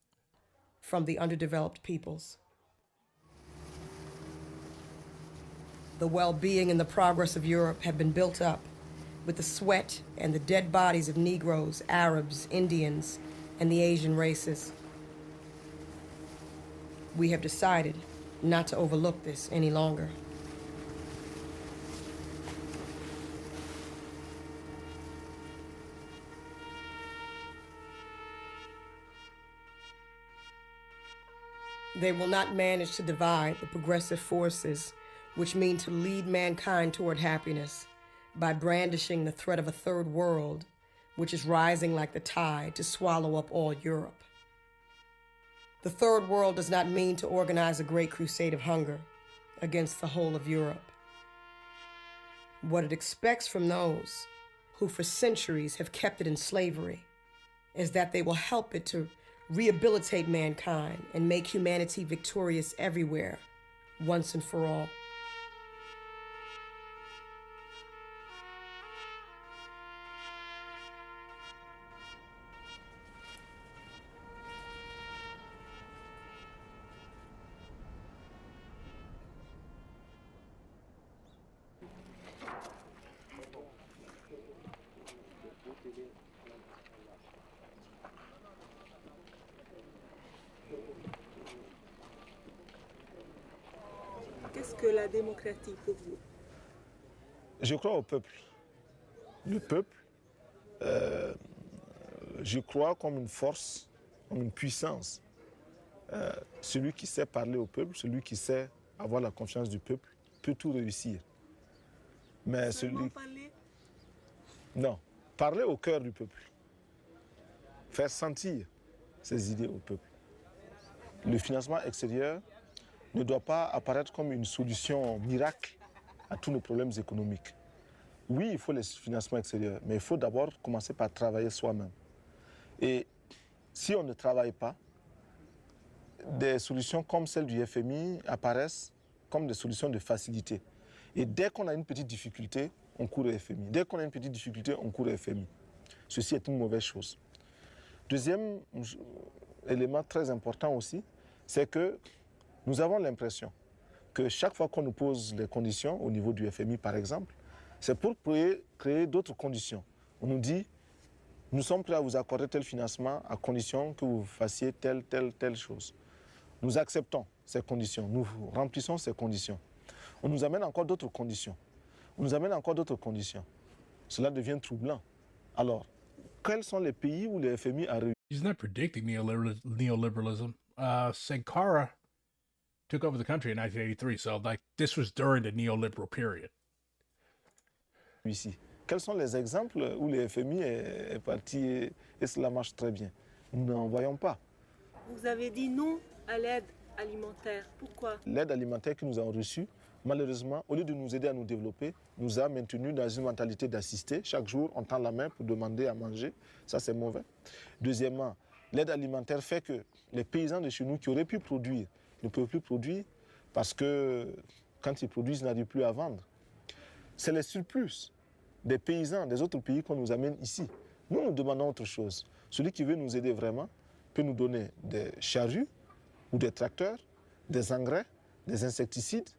S2: From the underdeveloped peoples. The well-being and the progress of Europe have been built up with the sweat and the dead bodies of Negroes, Arabs, Indians, and the Asian races. We have decided not to overlook this any longer. They will not manage to divide the progressive forces which mean to lead mankind toward happiness by brandishing the threat of a third world, which is rising like the tide to swallow up all Europe. The third world does not mean to organize a great crusade of hunger against the whole of Europe. What it expects from those who for centuries have kept it in slavery is that they will help it to rehabilitate mankind and make humanity victorious everywhere, once and for all.
S20: Qu'est-ce que la démocratie pour vous?
S21: Je crois au peuple. Le peuple, je crois comme une force, comme une puissance. Celui qui sait parler au peuple, celui qui sait avoir la confiance du peuple, peut tout réussir. Mais celui...
S20: Parler?
S21: Non, parler au cœur du peuple. Faire sentir ses idées au peuple. Le financement extérieur ne doit pas apparaître comme une solution miracle à tous nos problèmes économiques. Oui, il faut les financements extérieurs, mais il faut d'abord commencer par travailler soi-même. Et si on ne travaille pas, des solutions comme celle du FMI apparaissent comme des solutions de facilité. Et dès qu'on a une petite difficulté, on court au FMI. Dès qu'on a une petite difficulté, on court au FMI. Ceci est une mauvaise chose. Deuxième élément très important aussi, c'est que nous avons l'impression que chaque fois qu'on nous pose les conditions, au niveau du FMI par exemple, c'est pour créer d'autres conditions. On nous dit, nous sommes prêts à vous accorder tel financement à condition que vous fassiez telle chose. Nous acceptons ces conditions, nous remplissons ces conditions. On nous amène encore d'autres conditions. On nous amène encore d'autres conditions. Cela devient troublant. Alors, quels sont les pays où le FMI a réussi?
S1: He's not predicting neoliberalism. Sankara took over the country in 1983, so like this was during the neoliberal period.
S21: Ici. Quels sont les exemples où le FMI est parti et cela marche très bien? Nous n'en voyons pas.
S20: Vous avez dit non à l'aide alimentaire. Pourquoi?
S21: L'aide alimentaire que nous avons reçue, malheureusement, au lieu de nous aider à nous développer, nous a maintenus dans une mentalité d'assister. Chaque jour, on tend la main pour demander à manger. Ça, c'est mauvais. Deuxièmement, l'aide alimentaire fait que les paysans de chez nous qui auraient pu produire ne peuvent plus produire parce que quand ils produisent, ils n'arrivent plus à vendre. C'est les surplus des paysans des autres pays qu'on nous amène ici. Nous, nous demandons autre chose. Celui qui veut nous aider vraiment peut nous donner des charrues ou des tracteurs, des engrais, des insecticides,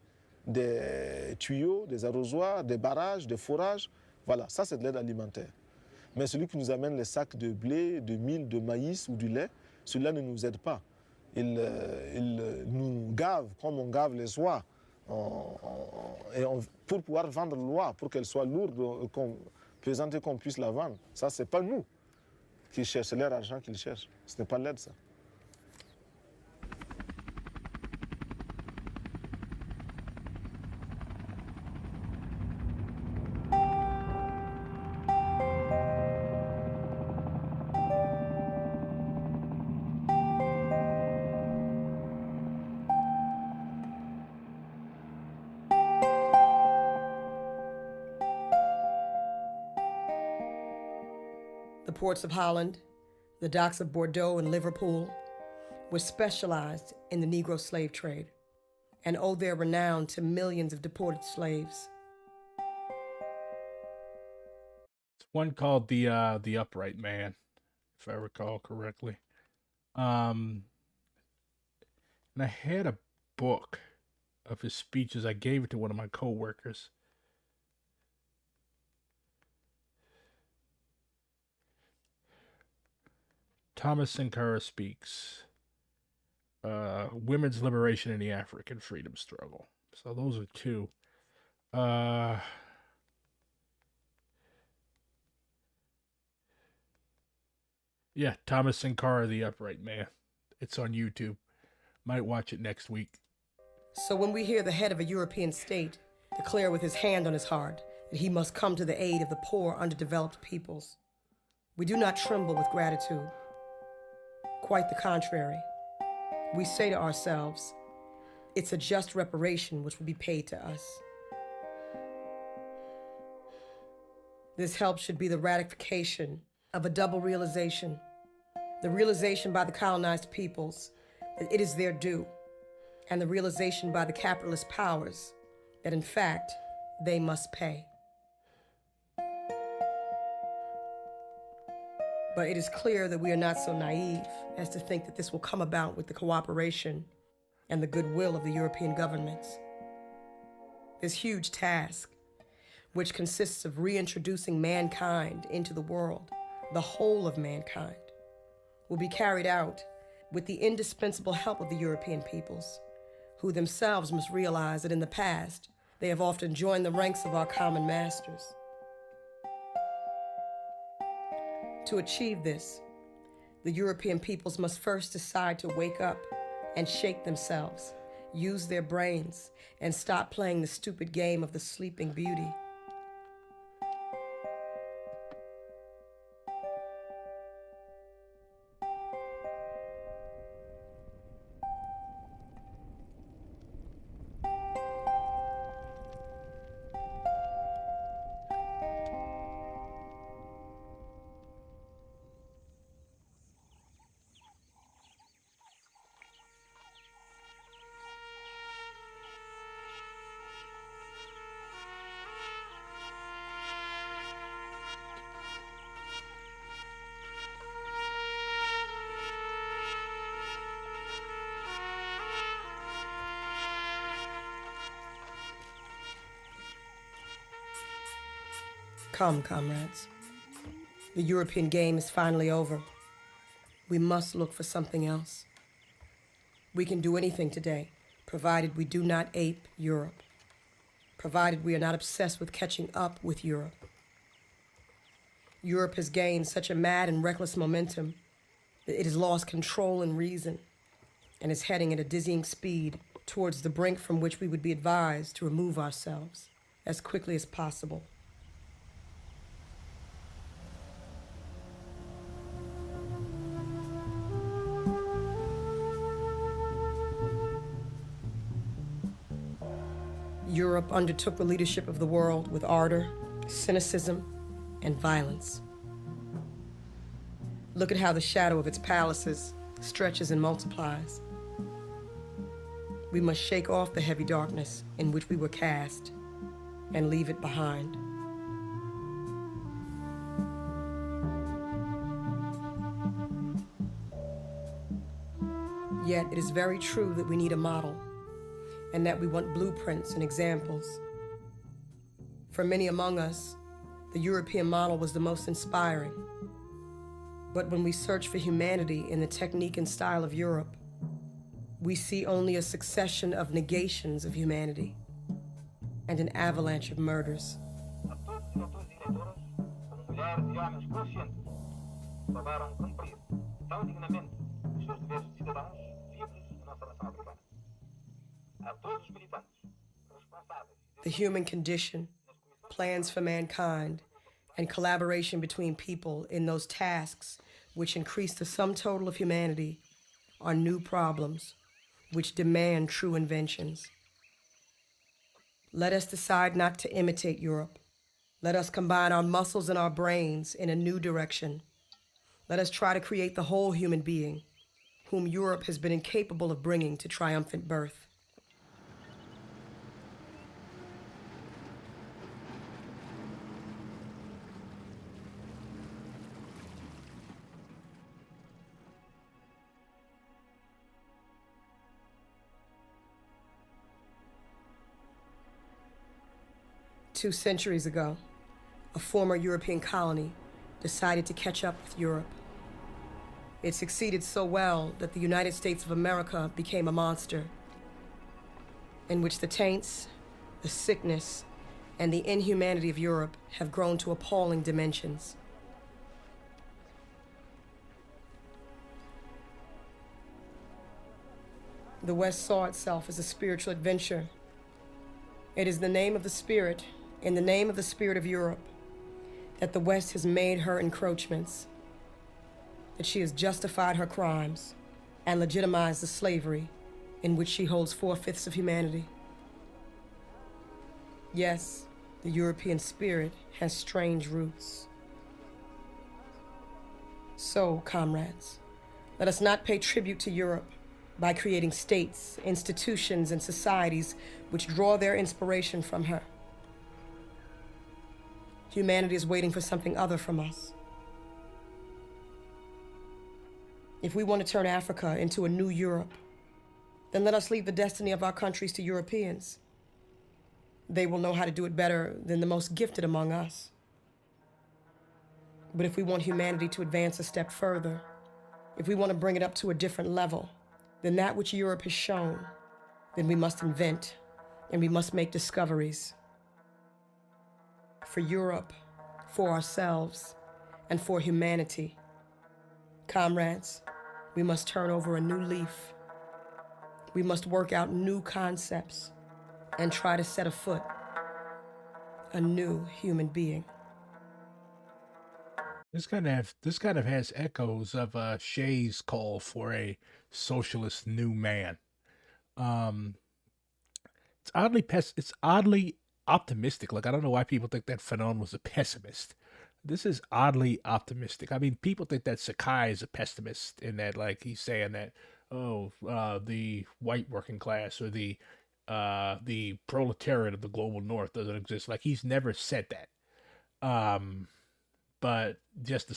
S21: des tuyaux, des arrosoirs, des barrages, des forages. Voilà, ça c'est de l'aide alimentaire. Mais celui qui nous amène les sacs de blé, de mil, de maïs ou du lait, celui-là ne nous aide pas. Il nous gave comme on gave les oies pour pouvoir vendre l'oie, pour qu'elle soit lourde, pesante et qu'on puisse la vendre. Ça, ce n'est pas nous qui cherchent, c'est leur argent qu'ils cherchent. Ce n'est pas l'aide, ça.
S2: The ports of Holland, the docks of Bordeaux and Liverpool were specialized in the Negro slave trade and owe their renown to millions of deported slaves.
S1: It's one called the Upright Man, if I recall correctly. And I had a book of his speeches. I gave it to one of my coworkers. Thomas Sankara speaks. Women's liberation in the African freedom struggle. So those are two. Yeah, Thomas Sankara, the Upright Man. It's on YouTube. Might watch it next week.
S2: So when we hear the head of a European state declare with his hand on his heart that he must come to the aid of the poor, underdeveloped peoples, we do not tremble with gratitude. Quite the contrary. We say to ourselves, it's a just reparation which will be paid to us. This help should be the ratification of a double realization. The realization by the colonized peoples that it is their due, and the realization by the capitalist powers that in fact they must pay. But it is clear that we are not so naive as to think that this will come about with the cooperation and the goodwill of the European governments. This huge task, which consists of reintroducing mankind into the world, the whole of mankind, will be carried out with the indispensable help of the European peoples, who themselves must realize that in the past, they have often joined the ranks of our common masters. To achieve this, the European peoples must first decide to wake up and shake themselves, use their brains, and stop playing the stupid game of the sleeping beauty. Come, comrades. The European game is finally over. We must look for something else. We can do anything today, provided we do not ape Europe, provided we are not obsessed with catching up with Europe. Europe has gained such a mad and reckless momentum that it has lost control and reason and is heading at a dizzying speed towards the brink from which we would be advised to remove ourselves as quickly as possible. Europe undertook the leadership of the world with ardor, cynicism, and violence. Look at how the shadow of its palaces stretches and multiplies. We must shake off the heavy darkness in which we were cast and leave it behind. Yet it is very true that we need a model, and that we want blueprints and examples. For many among us, the European model was the most inspiring. But when we search for humanity in the technique and style of Europe, we see only a succession of negations of humanity and an avalanche of murders. The human condition, plans for mankind, and collaboration between people in those tasks which increase the sum total of humanity are new problems which demand true inventions. Let us decide not to imitate Europe. Let us combine our muscles and our brains in a new direction. Let us try to create the whole human being, whom Europe has been incapable of bringing to triumphant birth. Two centuries ago, a former European colony decided to catch up with Europe. It succeeded so well that the United States of America became a monster, in which the taints, the sickness, and the inhumanity of Europe have grown to appalling dimensions. The West saw itself as a spiritual adventure. It is the name of the Spirit, in the name of the Spirit of Europe, that the West has made her encroachments, that she has justified her crimes and legitimized the slavery in which she holds 4/5 of humanity. Yes, the European spirit has strange roots. So, comrades, let us not pay tribute to Europe by creating states, institutions, and societies which draw their inspiration from her. Humanity is waiting for something other from us. If we want to turn Africa into a new Europe, then let us leave the destiny of our countries to Europeans. They will know how to do it better than the most gifted among us. But if we want humanity to advance a step further, if we want to bring it up to a different level than that which Europe has shown, then we must invent and we must make discoveries. For Europe, for ourselves, and for humanity. Comrades, we must turn over a new leaf. We must work out new concepts and try to set afoot a new human being.
S1: This kind of has echoes of Shay's call for a socialist new man. Um, it's oddly optimistic. Like, I don't know why people think that Fanon was a pessimist. This is oddly optimistic. I mean, people think that Sakai is a pessimist in that, like, he's saying that, the white working class or the proletariat of the global north doesn't exist. Like, he's never said that. But just the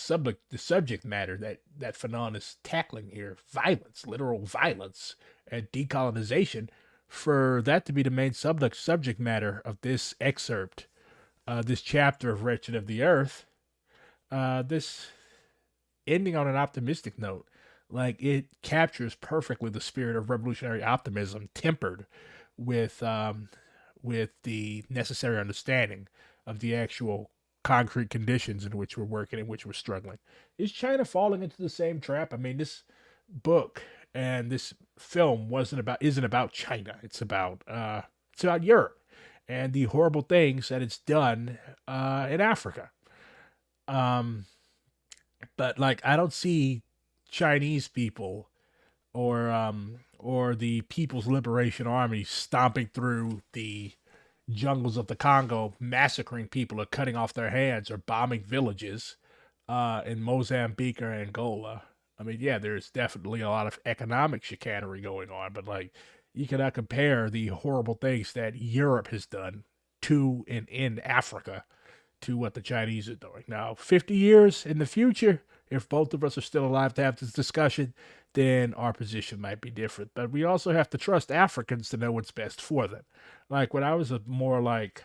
S1: subject matter that Fanon is tackling here, violence, literal violence, and decolonization, for that to be the main subject matter of this excerpt, this chapter of Wretched of the Earth, this ending on an optimistic note. Like, it captures perfectly the spirit of revolutionary optimism, tempered with the necessary understanding of the actual concrete conditions in which we're working, in which we're struggling. Is China falling into the same trap? I mean, this book and this film isn't about China. It's about Europe and the horrible things that it's done in Africa. Um, but like, I don't see Chinese people or the People's Liberation Army stomping through the jungles of the Congo, massacring people or cutting off their hands or bombing villages in Mozambique or Angola. I mean, yeah, there's definitely a lot of economic chicanery going on, but like, you cannot compare the horrible things that Europe has done to and in Africa to what the Chinese are doing. Now, 50 years in the future, if both of us are still alive to have this discussion, then our position might be different. But we also have to trust Africans to know what's best for them. Like, when I was a more like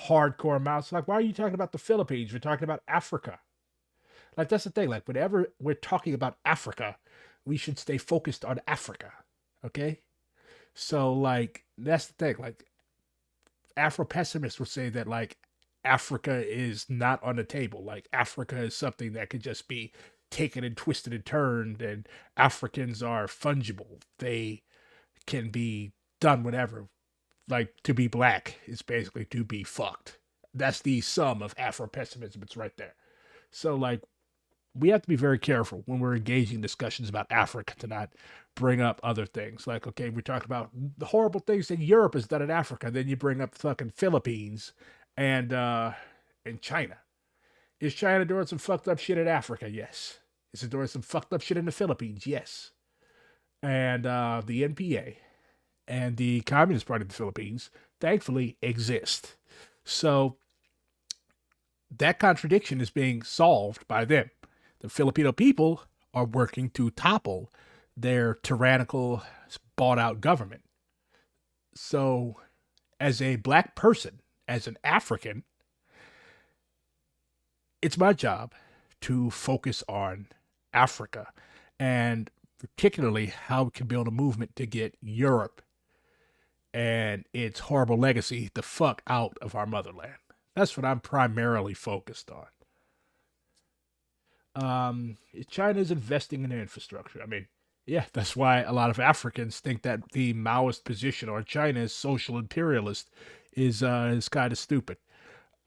S1: hardcore mouse, like, why are you talking about the Philippines? We're talking about Africa. Like, that's the thing. Like, whenever we're talking about Africa, we should stay focused on Africa. Okay? So, like, that's the thing. Like, Afro pessimists will say that, like, Africa is not on the table. Like, Africa is something that could just be taken and twisted and turned, and Africans are fungible. They can be done whatever. Like, to be black is basically to be fucked. That's the sum of Afro pessimism. It's right there. So, like, we have to be very careful when we're engaging discussions about Africa to not bring up other things. Like, okay, we're talking about the horrible things that Europe has done in Africa. Then you bring up fucking Philippines and China. Is China doing some fucked up shit in Africa? Yes. Is it doing some fucked up shit in the Philippines? Yes. And the NPA and the Communist Party of the Philippines, thankfully, exist. So that contradiction is being solved by them. The Filipino people are working to topple their tyrannical, bought out government. So, as a black person, as an African, it's my job to focus on Africa and particularly how we can build a movement to get Europe and its horrible legacy the fuck out of our motherland. That's what I'm primarily focused on. China's investing in infrastructure. I mean, yeah, that's why a lot of Africans think that the Maoist position on China as social imperialist is kind of stupid.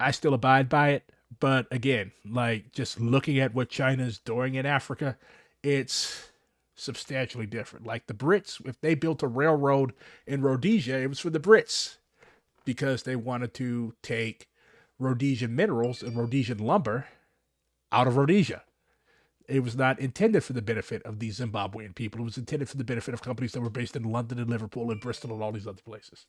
S1: I still abide by it, but again, like, just looking at what China's doing in Africa, it's substantially different. Like, the Brits, if they built a railroad in Rhodesia, it was for the Brits because they wanted to take Rhodesian minerals and Rhodesian lumber out of Rhodesia. It was not intended for the benefit of the Zimbabwean people. It was intended for the benefit of companies that were based in London and Liverpool and Bristol and all these other places.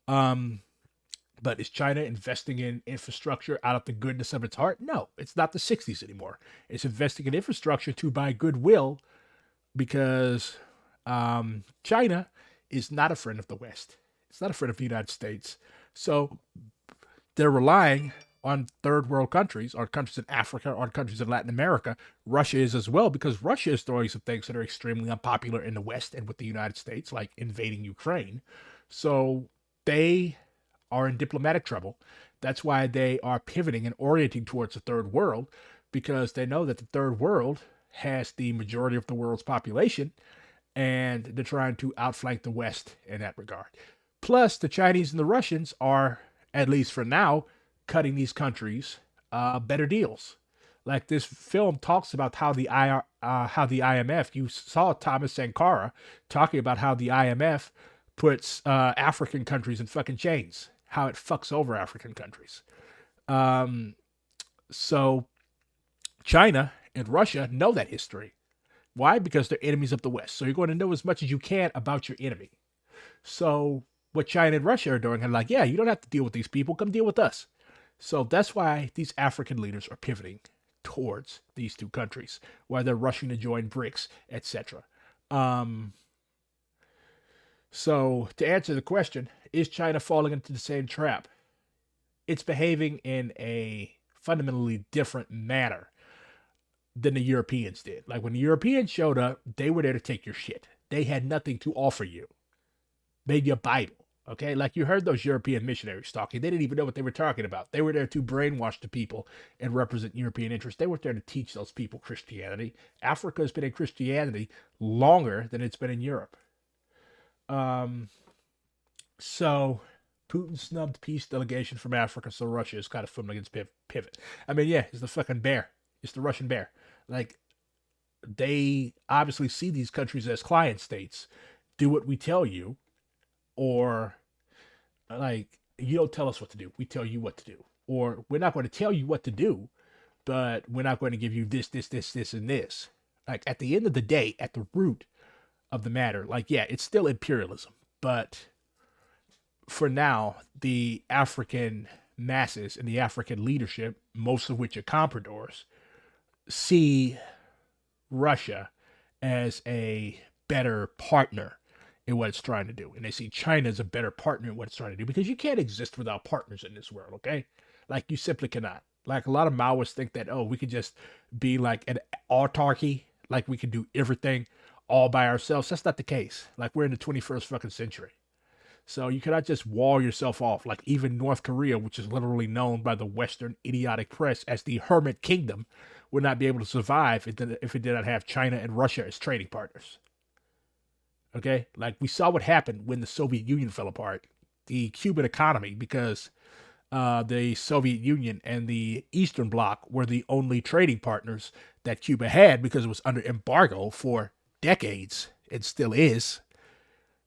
S1: But is China investing in infrastructure out of the goodness of its heart? No, it's not the 60s anymore. It's investing in infrastructure to buy goodwill because China is not a friend of the West. It's not a friend of the United States. So they're relying on third world countries, on countries in Africa, on countries in Latin America. Russia is as well, because Russia is doing some things that are extremely unpopular in the West and with the United States, like invading Ukraine. So they are in diplomatic trouble. That's why they are pivoting and orienting towards the third world, because they know that the third world has the majority of the world's population, and they're trying to outflank the West in that regard. Plus, the Chinese and the Russians are, at least for now, cutting these countries better deals. Like, this film talks about how the IMF, you saw Thomas Sankara talking about how the IMF puts African countries in fucking chains, how it fucks over African countries. So China and Russia know that history. Why? Because they're enemies of the West. So you're going to know as much as you can about your enemy. So what China and Russia are doing, are like, yeah, you don't have to deal with these people. Come deal with us. So that's why these African leaders are pivoting towards these two countries, why they're rushing to join BRICS, etc. So to answer the question, is China falling into the same trap? it's behaving in a fundamentally different manner than the Europeans did. Like when the Europeans showed up, they were there to take your shit. They had nothing to offer you. Maybe a Bible. Okay, like you heard those European missionaries talking. They didn't even know what they were talking about. They were there to brainwash the people and represent European interests. They weren't there to teach those people Christianity. Africa has been in Christianity longer than it's been in Europe. So Putin snubbed peace delegation from Africa, so Russia is kind of swimming against pivot. I mean, yeah, it's the fucking bear. It's the Russian bear. Like, they obviously see these countries as client states. Do what we tell you, or like, you don't tell us what to do. We tell you what to do. Or we're not going to tell you what to do, but we're not going to give you this, and this. Like, at the end of the day, at the root of the matter, like, yeah, it's still imperialism, but for now, the African masses and the African leadership, most of which are compradors, see Russia as a better partner in what it's trying to do. And they see China as a better partner in what it's trying to do, because you can't exist without partners in this world, okay? Like, you simply cannot. Like, a lot of Maoists think that, oh, we could just be like an autarky, like we can do everything all by ourselves. That's not the case. Like, we're in the 21st fucking century. So you cannot just wall yourself off. Like, even North Korea, which is literally known by the Western idiotic press as the Hermit Kingdom, would not be able to survive if it did not have China and Russia as trading partners. Okay? Like, we saw what happened when the Soviet Union fell apart. The Cuban economy, because the Soviet Union and the Eastern Bloc were the only trading partners that Cuba had, because it was under embargo for decades. It still is.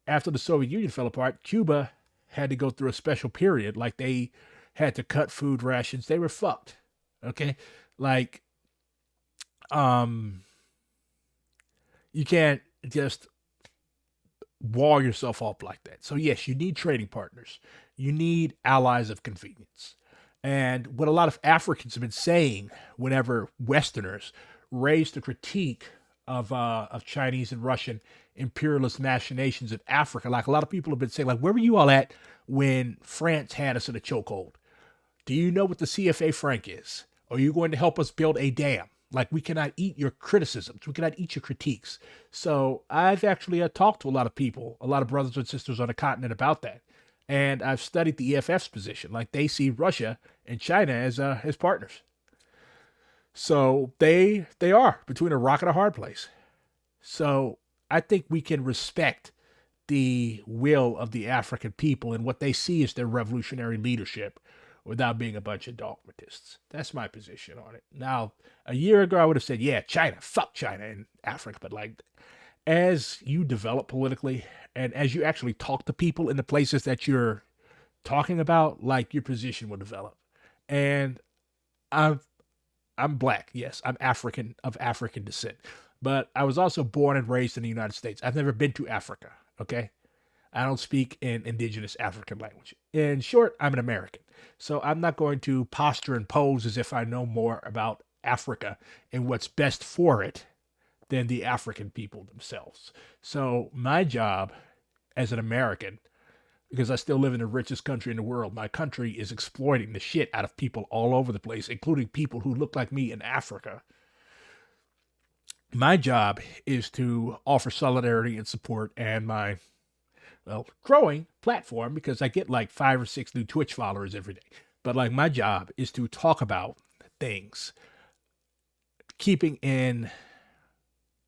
S1: After the Soviet Union fell apart, Cuba had to go through a special period. Like, they had to cut food rations. They were fucked. Okay? Like, you can't just wall yourself up like that. So yes, you need trading partners. You need allies of convenience. And what a lot of Africans have been saying whenever Westerners raise the critique of Chinese and Russian imperialist machinations of Africa, like a lot of people have been saying, like, where were you all at when France had us in a chokehold? Do you know what the CFA franc is? Are you going to help us build a dam? Like, we cannot eat your criticisms. We cannot eat your critiques. So I've actually talked to a lot of people, a lot of brothers and sisters on the continent about that. And I've studied the EFF's position. Like, they see Russia and China as partners. So they are between a rock and a hard place. So I think we can respect the will of the African people and what they see as their revolutionary leadership without being a bunch of dogmatists. That's my position on it. Now, a year ago, I would have said, yeah, China, fuck China and Africa. But like, as you develop politically and as you actually talk to people in the places that you're talking about, like, your position will develop. And I'm black. Yes, I'm African, of African descent. But I was also born and raised in the United States. I've never been to Africa, okay? I don't speak an indigenous African language. In short, I'm an American. So I'm not going to posture and pose as if I know more about Africa and what's best for it than the African people themselves. So my job as an American, because I still live in the richest country in the world, my country is exploiting the shit out of people all over the place, including people who look like me in Africa. My job is to offer solidarity and support and my, well, growing platform, because I get like 5 or 6 new Twitch followers every day. But like, my job is to talk about things, keeping in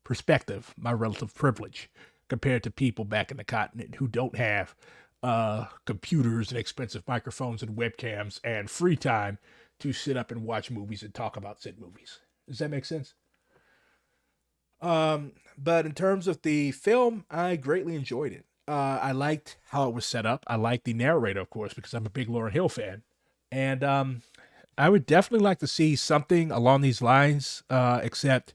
S1: perspective my relative privilege compared to people back in the continent who don't have computers and expensive microphones and webcams and free time to sit up and watch movies and talk about said movies. Does that make sense? But in terms of the film, I greatly enjoyed it. I liked how it was set up. I liked the narrator, of course, because I'm a big Lauryn Hill fan. And I would definitely like to see something along these lines, except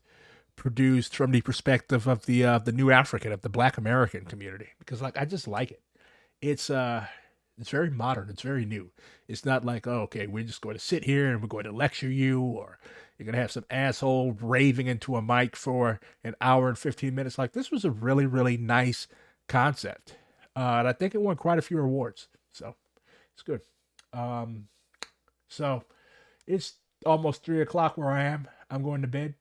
S1: produced from the perspective of the new African, of the Black American community, because like, I just like it. It's very modern. It's very new. It's not like, oh, okay, we're just going to sit here and we're going to lecture you, or you're going to have some asshole raving into a mic for an hour and 15 minutes. Like, this was a really, really nice concept. And I think it won quite a few awards. So it's good. So it's almost 3 o'clock where I am. I'm going to bed.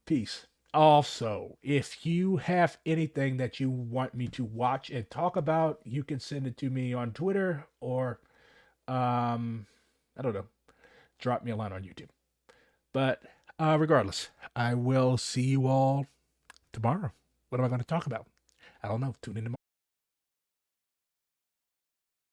S1: Peace. Also, if you have anything that you want me to watch and talk about, you can send it to me on Twitter or, I don't know, drop me a line on YouTube. But regardless, I will see you all tomorrow. What am I going to talk about? I don't know. Tune in tomorrow.